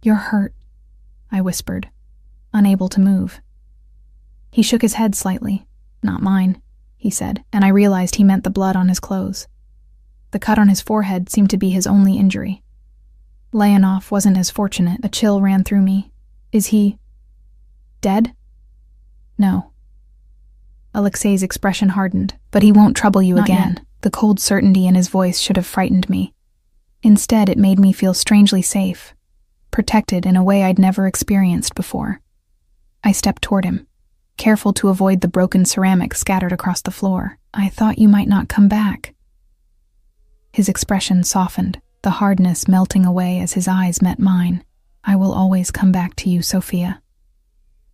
"You're hurt," I whispered, unable to move. He shook his head slightly. "Not mine," he said, and I realized he meant the blood on his clothes. The cut on his forehead seemed to be his only injury. Leonov wasn't as fortunate. A chill ran through me. "Is he dead?" "No." Alexei's expression hardened. "But he won't trouble you again." Yet. The cold certainty in his voice should have frightened me. Instead, it made me feel strangely safe, protected in a way I'd never experienced before. I stepped toward him, careful to avoid the broken ceramic scattered across the floor. "I thought you might not come back." His expression softened, the hardness melting away as his eyes met mine. "I will always come back to you, Sophia."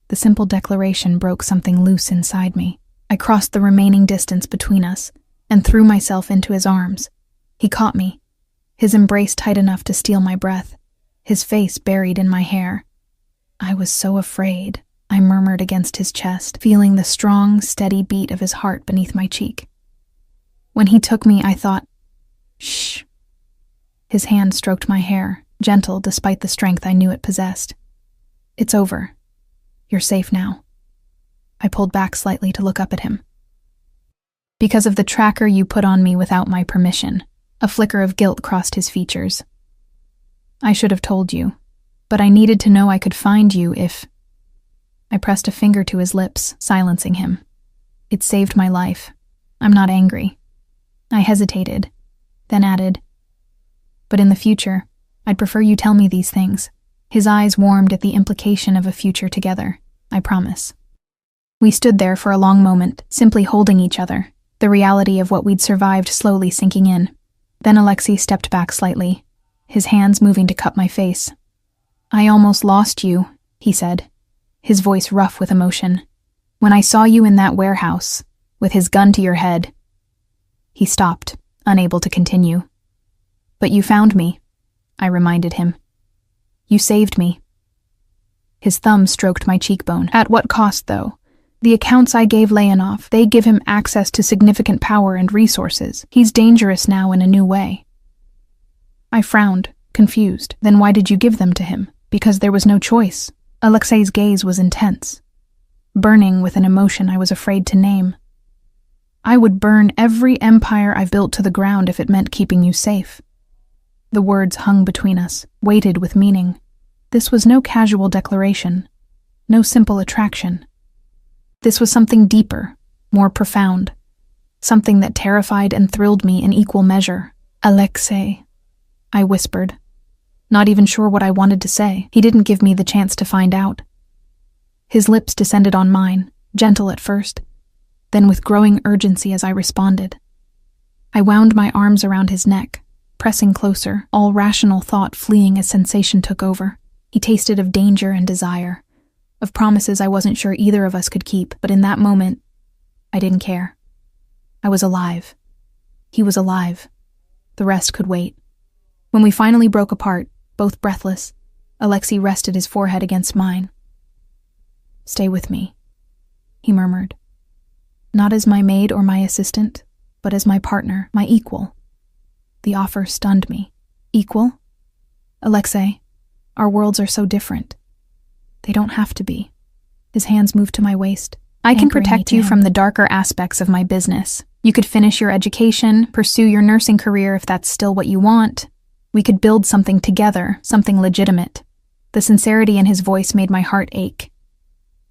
The simple declaration broke something loose inside me. I crossed the remaining distance between us and threw myself into his arms. He caught me, his embrace tight enough to steal my breath, his face buried in my hair. "I was so afraid," I murmured against his chest, feeling the strong, steady beat of his heart beneath my cheek. When he took me, I thought, "Shh." His hand stroked my hair, gentle despite the strength I knew it possessed. "It's over. You're safe now." I pulled back slightly to look up at him. "Because of the tracker you put on me without my permission." A flicker of guilt crossed his features. "I should have told you, but I needed to know I could find you if—" I pressed a finger to his lips, silencing him. "It saved my life. I'm not angry." I hesitated, then added, "But in the future, I'd prefer you tell me these things. His eyes warmed at the implication of a future together, I promise. We stood there for a long moment, simply holding each other, the reality of what we'd survived slowly sinking in. Then Alexei stepped back slightly, his hands moving to cup my face. "I almost lost you," he said, his voice rough with emotion. "When I saw you in that warehouse, with his gun to your head." He stopped, unable to continue. "But you found me," I reminded him. "You saved me." His thumb stroked my cheekbone. "At what cost, though? The accounts I gave Leonov, they give him access to significant power and resources. He's dangerous now in a new way." I frowned, confused. "Then why did you give them to him?" "Because there was no choice." Alexei's gaze was intense, burning with an emotion I was afraid to name. "I would burn every empire I've built to the ground if it meant keeping you safe." The words hung between us, weighted with meaning. This was no casual declaration, no simple attraction. This was something deeper, more profound, something that terrified and thrilled me in equal measure. "Alexei," I whispered, not even sure what I wanted to say. He didn't give me the chance to find out. His lips descended on mine, gentle at first, then with growing urgency as I responded. I wound my arms around his neck, pressing closer, all rational thought fleeing as sensation took over. He tasted of danger and desire, of promises I wasn't sure either of us could keep, but in that moment, I didn't care. I was alive. He was alive. The rest could wait. When we finally broke apart, both breathless, Alexei rested his forehead against mine. "Stay with me," he murmured. "Not as my maid or my assistant, but as my partner, my equal." The offer stunned me. Equal? "Alexei, our worlds are so different." "They don't have to be." His hands moved to my waist. "I can protect you from the darker aspects of my business. You could finish your education, pursue your nursing career if that's still what you want. We could build something together, something legitimate." The sincerity in his voice made my heart ache.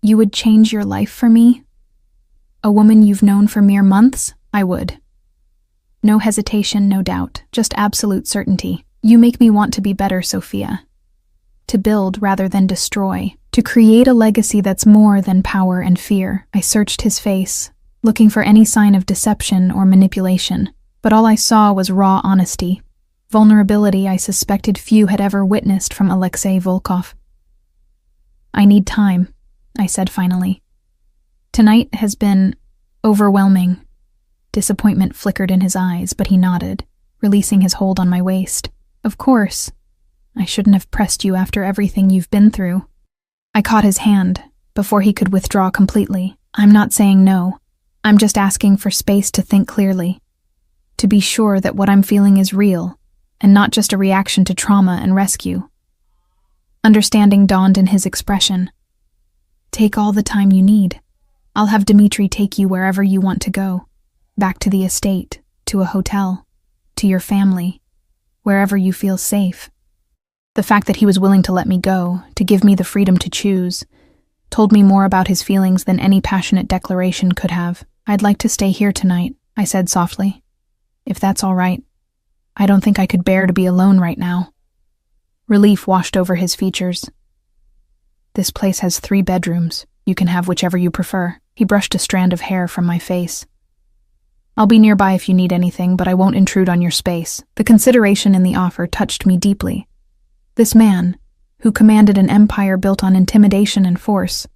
"You would change your life for me? A woman you've known for mere months? I would." No hesitation, no doubt, just absolute certainty. "You make me want to be better, Sophia. To build rather than destroy. To create a legacy that's more than power and fear." I searched his face, looking for any sign of deception or manipulation, but all I saw was raw honesty, vulnerability I suspected few had ever witnessed from Alexei Volkov. "I need time," I said finally. "Tonight has been overwhelming." Disappointment flickered in his eyes, but he nodded, releasing his hold on my waist. "Of course. I shouldn't have pressed you after everything you've been through." I caught his hand before he could withdraw completely. "I'm not saying no. I'm just asking for space to think clearly, to be sure that what I'm feeling is real and not just a reaction to trauma and rescue." Understanding dawned in his expression. "Take all the time you need. I'll have Dmitri take you wherever you want to go. Back to the estate, to a hotel, to your family, wherever you feel safe." The fact that he was willing to let me go, to give me the freedom to choose, told me more about his feelings than any passionate declaration could have. "I'd like to stay here tonight," I said softly. "If that's all right. I don't think I could bear to be alone right now." Relief washed over his features. "This place has 3 bedrooms. You can have whichever you prefer." He brushed a strand of hair from my face. "I'll be nearby if you need anything, but I won't intrude on your space." The consideration in the offer touched me deeply. This man, who commanded an empire built on intimidation and force,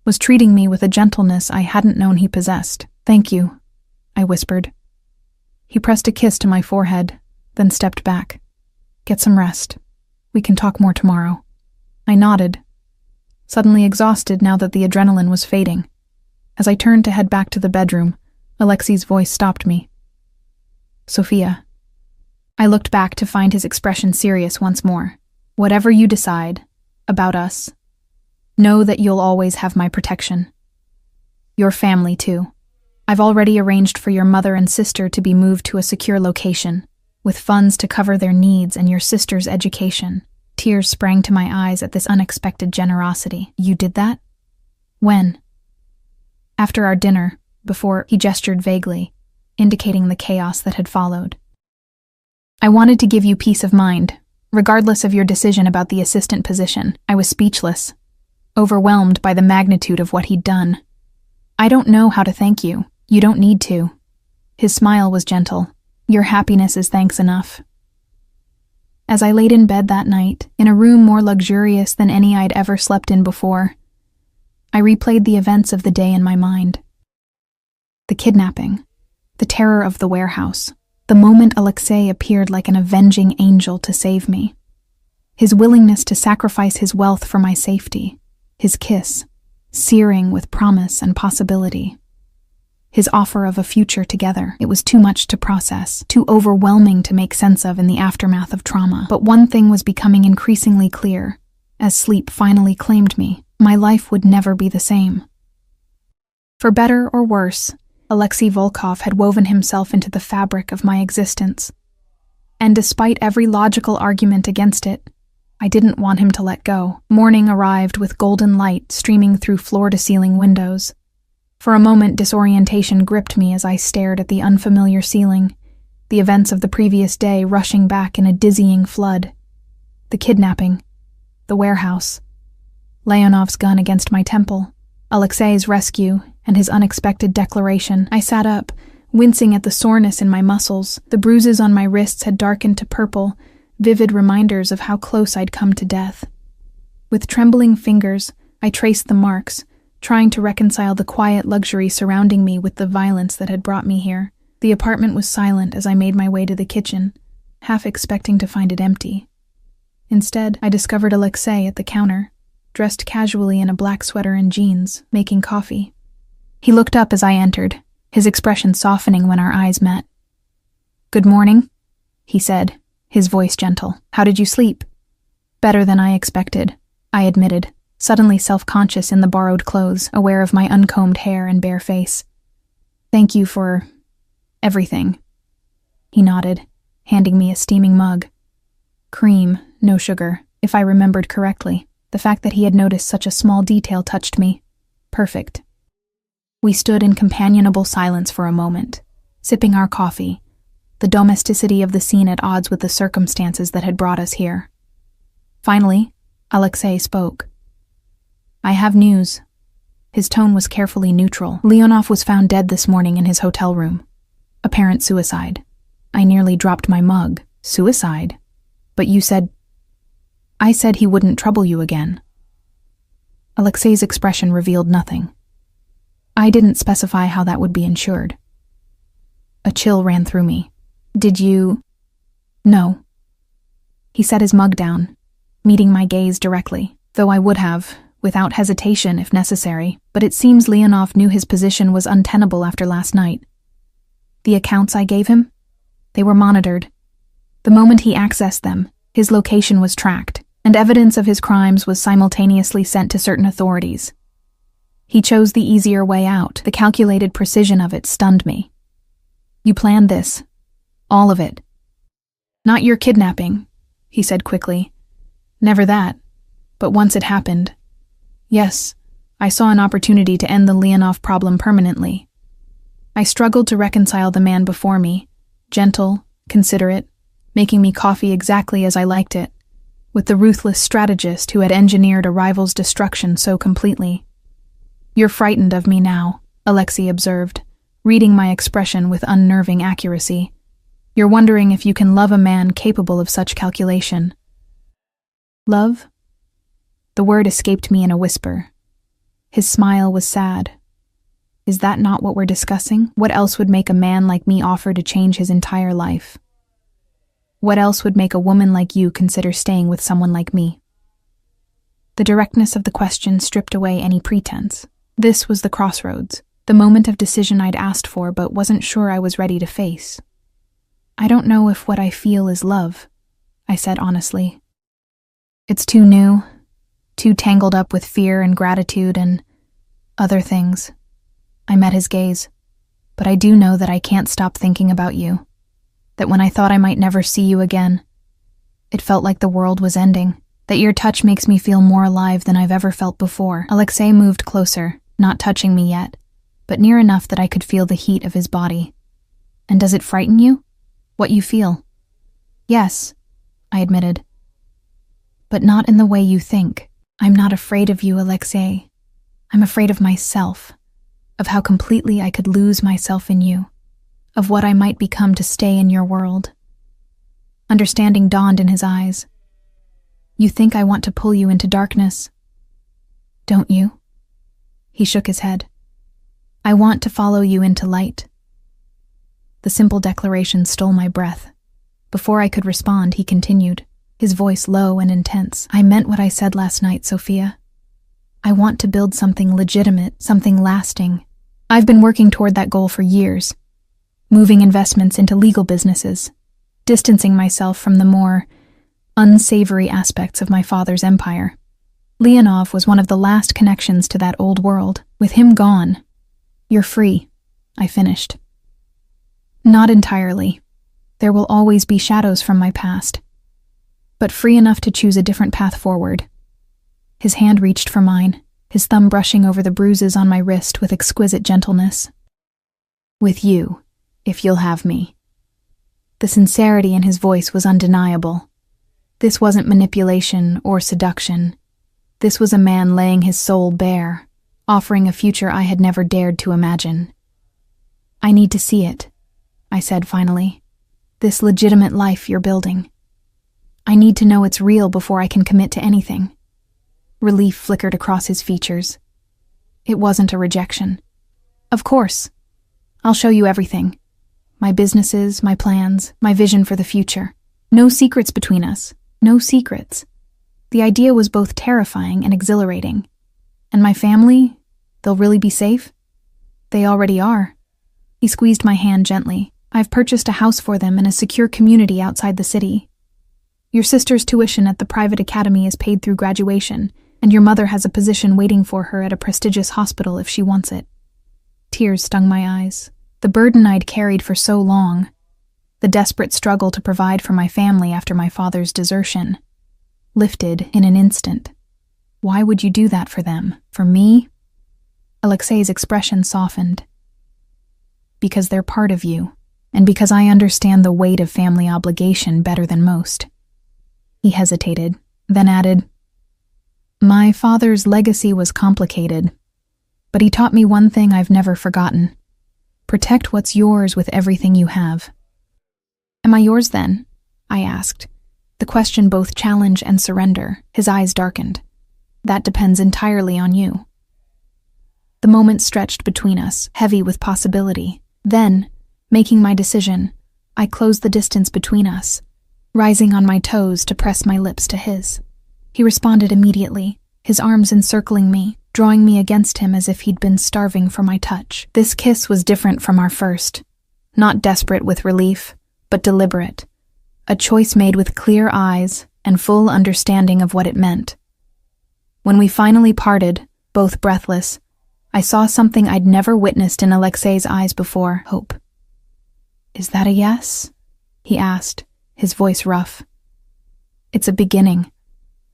was treating me with a gentleness I hadn't known he possessed. "Thank you," I whispered. He pressed a kiss to my forehead, then stepped back. "Get some rest. We can talk more tomorrow." I nodded, suddenly exhausted now that the adrenaline was fading. As I turned to head back to the bedroom, Alexei's voice stopped me. "Sophia." I looked back to find his expression serious once more. "Whatever you decide about us, know that you'll always have my protection. Your family, too. I've already arranged for your mother and sister to be moved to a secure location, with funds to cover their needs and your sister's education." Tears sprang to my eyes at this unexpected generosity. "You did that? When?" "After our dinner, before," he gestured vaguely, indicating the chaos that had followed. "I wanted to give you peace of mind, Regardless of your decision about the assistant position, I was speechless, overwhelmed by the magnitude of what he'd done. I don't know how to thank you. You don't need to. His smile was gentle. Your happiness is thanks enough. As I laid in bed that night, in a room more luxurious than any I'd ever slept in before, I replayed the events of the day in my mind. The kidnapping, the terror of the warehouse, the moment Alexei appeared like an avenging angel to save me, his willingness to sacrifice his wealth for my safety, his kiss, searing with promise and possibility, his offer of a future together. It was too much to process, too overwhelming to make sense of in the aftermath of trauma. But one thing was becoming increasingly clear. As sleep finally claimed me, my life would never be the same. For better or worse, Alexei Volkov had woven himself into the fabric of my existence. And despite every logical argument against it, I didn't want him to let go. Morning arrived with golden light streaming through floor-to-ceiling windows. For a moment, disorientation gripped me as I stared at the unfamiliar ceiling, the events of the previous day rushing back in a dizzying flood. The kidnapping, the warehouse, Leonov's gun against my temple, Alexei's rescue, and his unexpected declaration. I sat up, wincing at the soreness in my muscles. The bruises on my wrists had darkened to purple, vivid reminders of how close I'd come to death. With trembling fingers, I traced the marks, trying to reconcile the quiet luxury surrounding me with the violence that had brought me here. The apartment was silent as I made my way to the kitchen, half expecting to find it empty. Instead, I discovered Alexei at the counter, dressed casually in a black sweater and jeans, making coffee. He looked up as I entered, his expression softening when our eyes met. "Good morning," he said, his voice gentle. "How did you sleep?" "Better than I expected," I admitted, suddenly self-conscious in the borrowed clothes, aware of my uncombed hair and bare face. "Thank you for everything." He nodded, handing me a steaming mug. Cream, no sugar, if I remembered correctly. The fact that he had noticed such a small detail touched me. Perfect. We stood in companionable silence for a moment, sipping our coffee, the domesticity of the scene at odds with the circumstances that had brought us here. Finally, Alexei spoke. "I have news." His tone was carefully neutral. Leonov was found dead this morning in his hotel room. Apparent suicide. I nearly dropped my mug. Suicide? But you said... I said he wouldn't trouble you again. Alexei's expression revealed nothing. I didn't specify how that would be ensured. A chill ran through me. "Did you..." "No." He set his mug down, meeting my gaze directly, though I would have, without hesitation if necessary, but it seems Leonov knew his position was untenable after last night. The accounts I gave him? They were monitored. The moment he accessed them, his location was tracked, and evidence of his crimes was simultaneously sent to certain authorities. He chose the easier way out. The calculated precision of it stunned me. "You planned this. All of it." "Not your kidnapping," he said quickly. "Never that. But once it happened. Yes, I saw an opportunity to end the Leonov problem permanently. I struggled to reconcile the man before me, gentle, considerate, making me coffee exactly as I liked it, with the ruthless strategist who had engineered a rival's destruction so completely. "You're frightened of me now," Alexei observed, reading my expression with unnerving accuracy. "You're wondering if you can love a man capable of such calculation." "Love?" The word escaped me in a whisper. His smile was sad. "Is that not what we're discussing? What else would make a man like me offer to change his entire life? What else would make a woman like you consider staying with someone like me?" The directness of the question stripped away any pretense. This was the crossroads, the moment of decision I'd asked for but wasn't sure I was ready to face. "I don't know if what I feel is love," I said honestly. "It's too new, too tangled up with fear and gratitude and other things." I met his gaze. "But I do know that I can't stop thinking about you. That when I thought I might never see you again, it felt like the world was ending. That your touch makes me feel more alive than I've ever felt before." Alexei moved closer, not touching me yet, but near enough that I could feel the heat of his body. "And does it frighten you? What you feel?" "Yes," I admitted, but not in the way you think. I'm not afraid of you, Alexei. I'm afraid of myself, of how completely I could lose myself in you, of what I might become to stay in your world. Understanding dawned in his eyes. You think I want to pull you into darkness, don't you? He shook his head. I want to follow you into light. The simple declaration stole my breath. Before I could respond, he continued, his voice low and intense. I meant what I said last night, Sophia. I want to build something legitimate, something lasting. I've been working toward that goal for years, moving investments into legal businesses, distancing myself from the more unsavory aspects of my father's empire. Leonov was one of the last connections to that old world. With him gone, you're free, I finished. Not entirely. There will always be shadows from my past, but free enough to choose a different path forward. His hand reached for mine, his thumb brushing over the bruises on my wrist with exquisite gentleness. With you, if you'll have me. The sincerity in his voice was undeniable. This wasn't manipulation or seduction. This was a man laying his soul bare, offering a future I had never dared to imagine. I need to see it, I said finally. This legitimate life you're building. I need to know it's real before I can commit to anything. Relief flickered across his features. It wasn't a rejection. Of course. I'll show you everything. My businesses, my plans, my vision for the future. No secrets between us. No secrets. The idea was both terrifying and exhilarating. And my family, they'll really be safe? They already are. He squeezed my hand gently. I've purchased a house for them in a secure community outside the city. Your sister's tuition at the private academy is paid through graduation, and your mother has a position waiting for her at a prestigious hospital if she wants it. Tears stung my eyes. The burden I'd carried for so long, the desperate struggle to provide for my family after my father's desertion, lifted in an instant. Why would you do that for them? For me? Alexei's expression softened. Because they're part of you, and because I understand the weight of family obligation better than most. He hesitated, then added, My father's legacy was complicated, but he taught me one thing I've never forgotten. Protect what's yours with everything you have. Am I yours then? I asked. The question both challenge and surrender. His eyes darkened. That depends entirely on you. The moment stretched between us, heavy with possibility. Then, making my decision, I closed the distance between us, rising on my toes to press my lips to his. He responded immediately, his arms encircling me, drawing me against him as if he'd been starving for my touch. This kiss was different from our first, not desperate with relief, but deliberate, a choice made with clear eyes and full understanding of what it meant. When we finally parted, both breathless, I saw something I'd never witnessed in Alexei's eyes before: hope. Is that a yes? He asked, his voice rough. It's a beginning,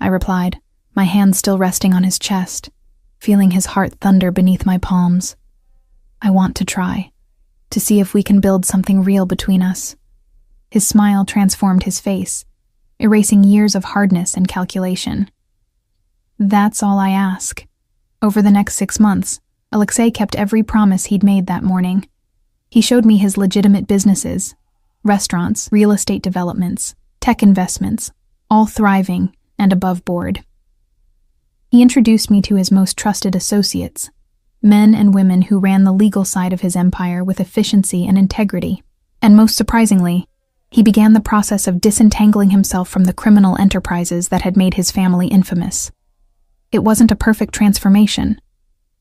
I replied, my hand still resting on his chest, feeling his heart thunder beneath my palms. I want to try, to see if we can build something real between us. His smile transformed his face, erasing years of hardness and calculation. That's all I ask. Over the next 6 months, Alexei kept every promise he'd made that morning. He showed me his legitimate businesses, restaurants, real estate developments, tech investments, all thriving and above board. He introduced me to his most trusted associates, men and women who ran the legal side of his empire with efficiency and integrity. And most surprisingly, he began the process of disentangling himself from the criminal enterprises that had made his family infamous. It wasn't a perfect transformation.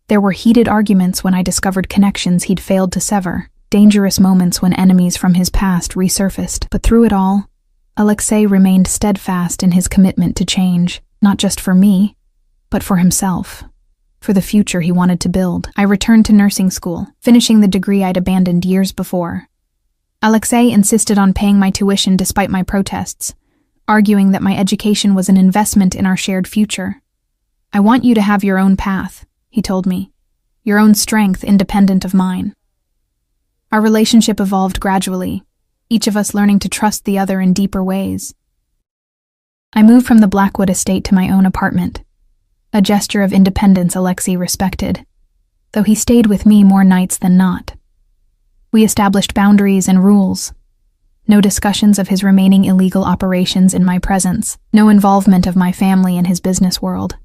There were heated arguments when I discovered connections he'd failed to sever, dangerous moments when enemies from his past resurfaced. But through it all, Alexei remained steadfast in his commitment to change, not just for me, but for himself, for the future he wanted to build. I returned to nursing school, finishing the degree I'd abandoned years before. Alexei insisted on paying my tuition despite my protests, arguing that my education was an investment in our shared future. I want you to have your own path, he told me, your own strength independent of mine. Our relationship evolved gradually, each of us learning to trust the other in deeper ways. I moved from the Blackwood estate to my own apartment, a gesture of independence Alexei respected, though he stayed with me more nights than not. We established boundaries and rules. No discussions of his remaining illegal operations in my presence, no involvement of my family in his business world,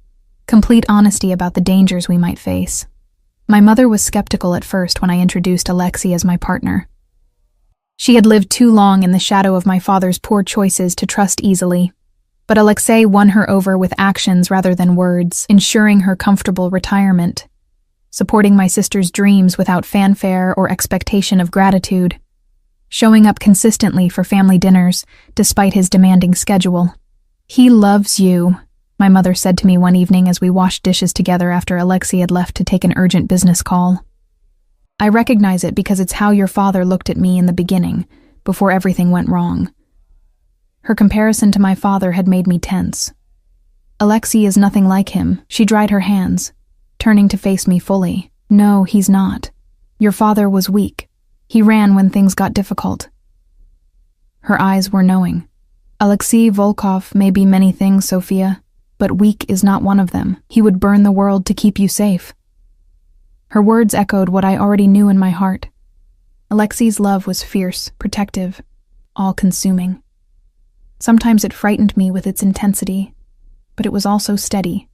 complete honesty about the dangers we might face. My mother was skeptical at first when I introduced Alexei as my partner. She had lived too long in the shadow of my father's poor choices to trust easily, but Alexei won her over with actions rather than words, ensuring her comfortable retirement, supporting my sister's dreams without fanfare or expectation of gratitude, showing up consistently for family dinners despite his demanding schedule. "He loves you," my mother said to me one evening as we washed dishes together after Alexei had left to take an urgent business call. "I recognize it because it's how your father looked at me in the beginning, before everything went wrong." Her comparison to my father had made me tense. "Alexei is nothing like him," she dried her hands, turning to face me fully. "No, he's not. Your father was weak. He ran when things got difficult." Her eyes were knowing. "Alexei Volkov may be many things, Sophia, but weak is not one of them. He would burn the world to keep you safe." Her words echoed what I already knew in my heart. Alexei's love was fierce, protective, all-consuming. Sometimes it frightened me with its intensity, but it was also steady,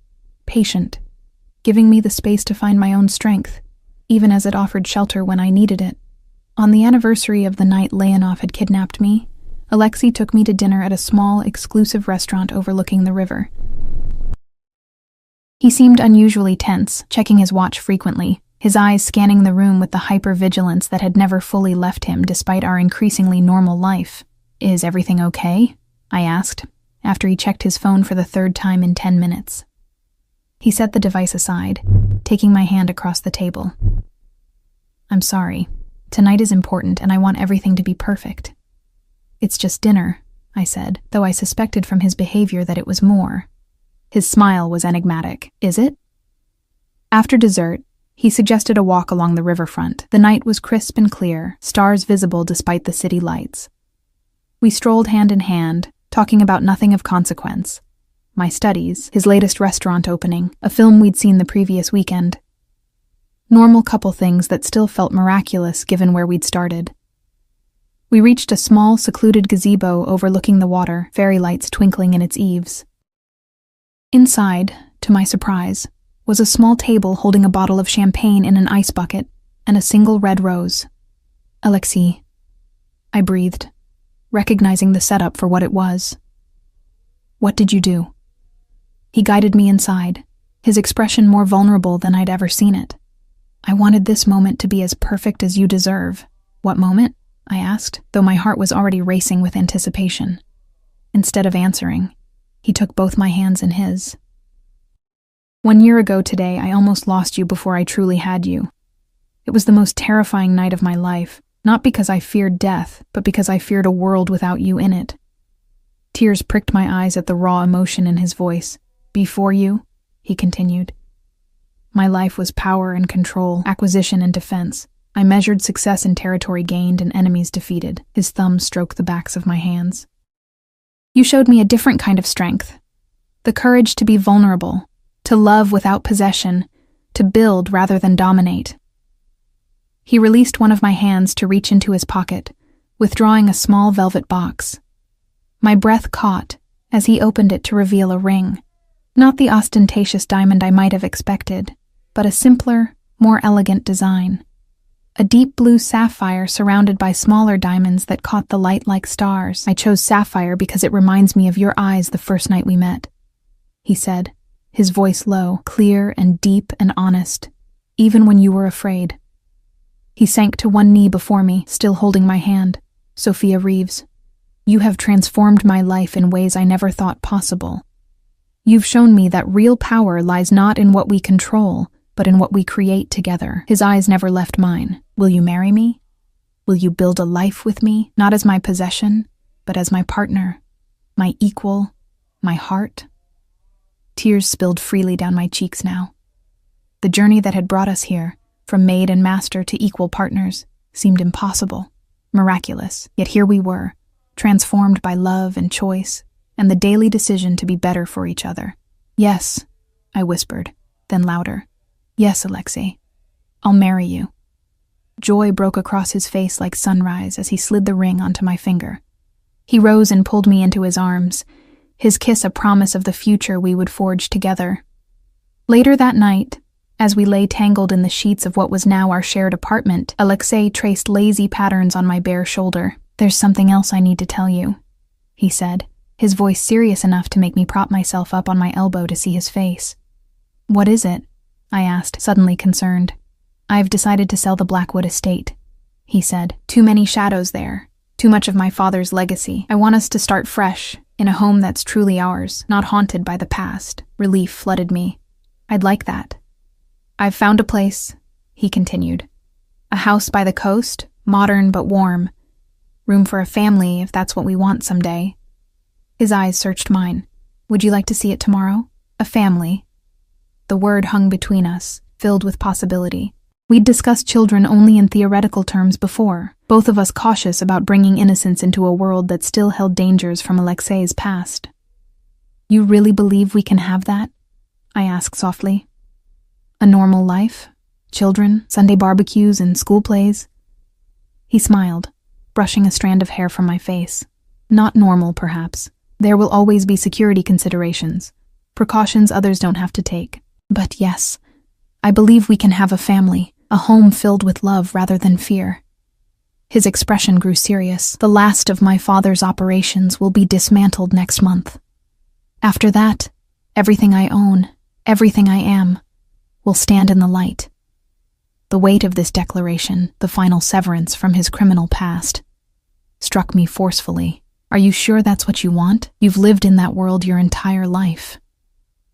patient, giving me the space to find my own strength, even as it offered shelter when I needed it. On the anniversary of the night Leonov had kidnapped me, Alexei took me to dinner at a small, exclusive restaurant overlooking the river. He seemed unusually tense, checking his watch frequently, his eyes scanning the room with the hyper-vigilance that had never fully left him despite our increasingly normal life. "Is everything okay?" I asked, after he checked his phone for the third time in 10 minutes. He set the device aside, taking my hand across the table. "I'm sorry. Tonight is important and I want everything to be perfect." "It's just dinner," I said, though I suspected from his behavior that it was more. His smile was enigmatic. "Is it?" After dessert, he suggested a walk along the riverfront. The night was crisp and clear, stars visible despite the city lights. We strolled hand in hand, talking about nothing of consequence. My studies, his latest restaurant opening, a film we'd seen the previous weekend. Normal couple things that still felt miraculous given where we'd started. We reached a small, secluded gazebo overlooking the water, fairy lights twinkling in its eaves. Inside, to my surprise, was a small table holding a bottle of champagne in an ice bucket and a single red rose. "Alexei," I breathed, recognizing the setup for what it was. "What did you do?" He guided me inside, his expression more vulnerable than I'd ever seen it. "I wanted this moment to be as perfect as you deserve." "What moment?" I asked, though my heart was already racing with anticipation. Instead of answering, he took both my hands in his. "1 year ago today, I almost lost you before I truly had you. It was the most terrifying night of my life, not because I feared death, but because I feared a world without you in it." Tears pricked my eyes at the raw emotion in his voice. "Before you," he continued, "my life was power and control, acquisition and defense. I measured success in territory gained and enemies defeated." His thumb stroked the backs of my hands. "You showed me a different kind of strength. The courage to be vulnerable, to love without possession, to build rather than dominate." He released one of my hands to reach into his pocket, withdrawing a small velvet box. My breath caught as he opened it to reveal a ring. Not the ostentatious diamond I might have expected, but a simpler, more elegant design. A deep blue sapphire surrounded by smaller diamonds that caught the light like stars. "I chose sapphire because it reminds me of your eyes the first night we met," he said, his voice low, clear and deep and honest, "even when you were afraid." He sank to one knee before me, still holding my hand. "Sophia Reeves, you have transformed my life in ways I never thought possible. You've shown me that real power lies not in what we control, but in what we create together." His eyes never left mine. "Will you marry me? Will you build a life with me, not as my possession, but as my partner, my equal, my heart?" Tears spilled freely down my cheeks now. The journey that had brought us here, from maid and master to equal partners, seemed impossible, miraculous, yet here we were, transformed by love and choice, and the daily decision to be better for each other. Yes, I whispered, then louder. Yes, Alexei. I'll marry you. Joy broke across his face like sunrise as he slid the ring onto my finger. He rose and pulled me into his arms, his kiss a promise of the future we would forge together. Later that night, as we lay tangled in the sheets of what was now our shared apartment, Alexei traced lazy patterns on my bare shoulder. There's something else I need to tell you, he said, his voice serious enough to make me prop myself up on my elbow to see his face. What is it? I asked, suddenly concerned. I've decided to sell the Blackwood estate, he said. Too many shadows there. Too much of my father's legacy. I want us to start fresh, in a home that's truly ours, not haunted by the past. Relief flooded me. I'd like that. I've found a place, he continued. A house by the coast, modern but warm. Room for a family if that's what we want someday. His eyes searched mine. Would you like to see it tomorrow? A family. The word hung between us, filled with possibility. We'd discussed children only in theoretical terms before, both of us cautious about bringing innocence into a world that still held dangers from Alexei's past. You really believe we can have that? I asked softly. A normal life? Children, Sunday barbecues, and school plays? He smiled, brushing a strand of hair from my face. Not normal, perhaps. There will always be security considerations, precautions others don't have to take. But yes, I believe we can have a family, a home filled with love rather than fear. His expression grew serious. The last of my father's operations will be dismantled next month. After that, everything I own, everything I am, will stand in the light. The weight of this declaration, the final severance from his criminal past, struck me forcefully. Are you sure that's what you want? You've lived in that world your entire life.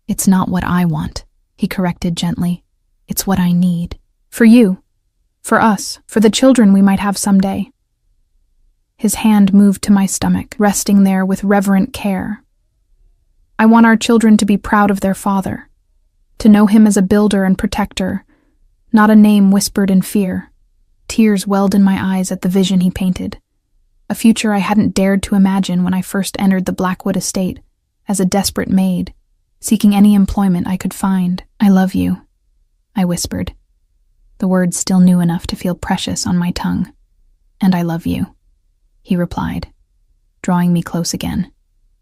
It's not what I want, he corrected gently. It's what I need. For you. For us. For the children we might have someday. His hand moved to my stomach, resting there with reverent care. I want our children to be proud of their father, to know him as a builder and protector, not a name whispered in fear. Tears welled in my eyes at the vision he painted, a future I hadn't dared to imagine when I first entered the Blackwood estate as a desperate maid, seeking any employment I could find. I love you, I whispered, the words still new enough to feel precious on my tongue. And I love you, he replied, drawing me close again,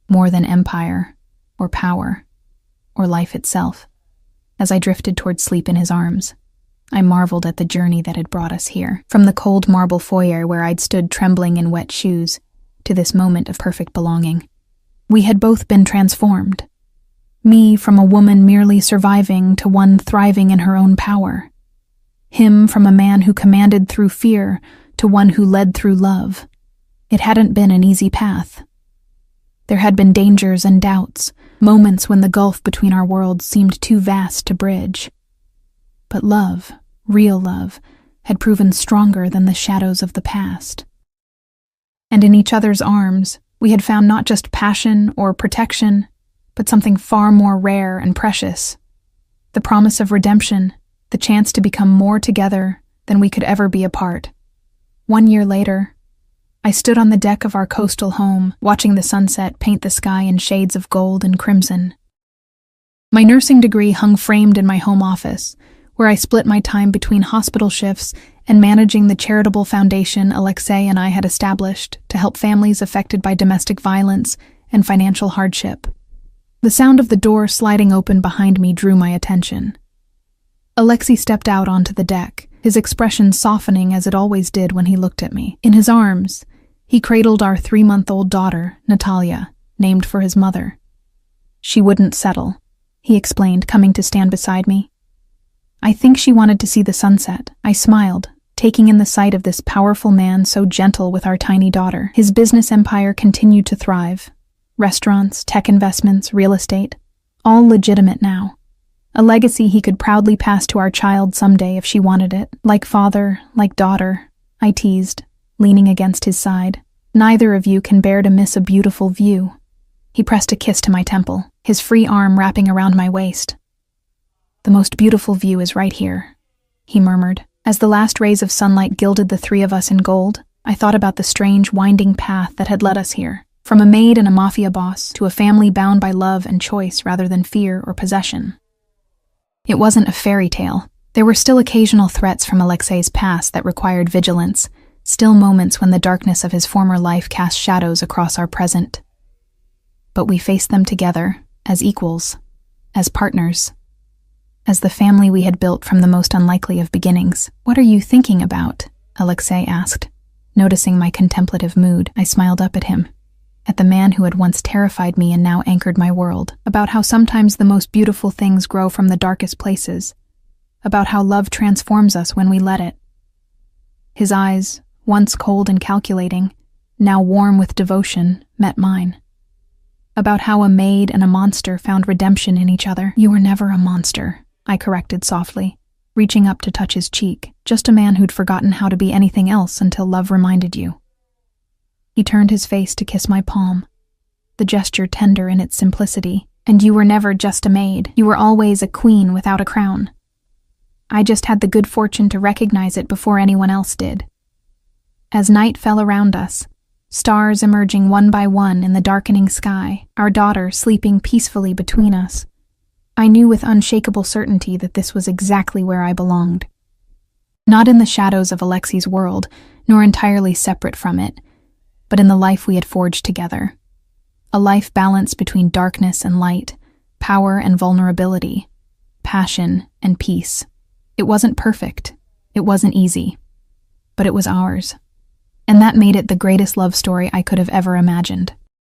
more than empire, or power, or life itself. As I drifted toward sleep in his arms, I marveled at the journey that had brought us here, from the cold marble foyer where I'd stood trembling in wet shoes, to this moment of perfect belonging. We had both been transformed. Me from a woman merely surviving to one thriving in her own power. Him from a man who commanded through fear to one who led through love. It hadn't been an easy path. There had been dangers and doubts, moments when the gulf between our worlds seemed too vast to bridge. But love, real love, had proven stronger than the shadows of the past. And in each other's arms, we had found not just passion or protection, but something far more rare and precious. The promise of redemption, the chance to become more together than we could ever be apart. 1 year later, I stood on the deck of our coastal home, watching the sunset paint the sky in shades of gold and crimson. My nursing degree hung framed in my home office, where I split my time between hospital shifts and managing the charitable foundation Alexei and I had established to help families affected by domestic violence and financial hardship. The sound of the door sliding open behind me drew my attention. Alexei stepped out onto the deck, his expression softening as it always did when he looked at me. In his arms, he cradled our 3-month-old daughter, Natalia, named for his mother. She wouldn't settle, he explained, coming to stand beside me. I think she wanted to see the sunset. I smiled, taking in the sight of this powerful man so gentle with our tiny daughter. His business empire continued to thrive. Restaurants, tech investments, real estate, all legitimate now. A legacy he could proudly pass to our child someday if she wanted it. Like father, like daughter, I teased, leaning against his side. Neither of you can bear to miss a beautiful view. He pressed a kiss to my temple, his free arm wrapping around my waist. The most beautiful view is right here, he murmured. As the last rays of sunlight gilded the three of us in gold, I thought about the strange, winding path that had led us here. From a maid and a mafia boss to a family bound by love and choice rather than fear or possession. It wasn't a fairy tale. There were still occasional threats from Alexei's past that required vigilance, still moments when the darkness of his former life cast shadows across our present. But we faced them together, as equals, as partners, as the family we had built from the most unlikely of beginnings. "What are you thinking about?" Alexei asked. Noticing my contemplative mood, I smiled up at him, at the man who had once terrified me and now anchored my world, about how sometimes the most beautiful things grow from the darkest places, about how love transforms us when we let it. His eyes, once cold and calculating, now warm with devotion, met mine. About how a maid and a monster found redemption in each other. "You were never a monster," I corrected softly, reaching up to touch his cheek, "just a man who'd forgotten how to be anything else until love reminded you." He turned his face to kiss my palm, the gesture tender in its simplicity. "And you were never just a maid. You were always a queen without a crown. I just had the good fortune to recognize it before anyone else did." As night fell around us, stars emerging one by one in the darkening sky, our daughter sleeping peacefully between us, I knew with unshakable certainty that this was exactly where I belonged. Not in the shadows of Alexei's world, nor entirely separate from it, but in the life we had forged together. A life balanced between darkness and light, power and vulnerability, passion and peace. It wasn't perfect, it wasn't easy, but it was ours. And that made it the greatest love story I could have ever imagined.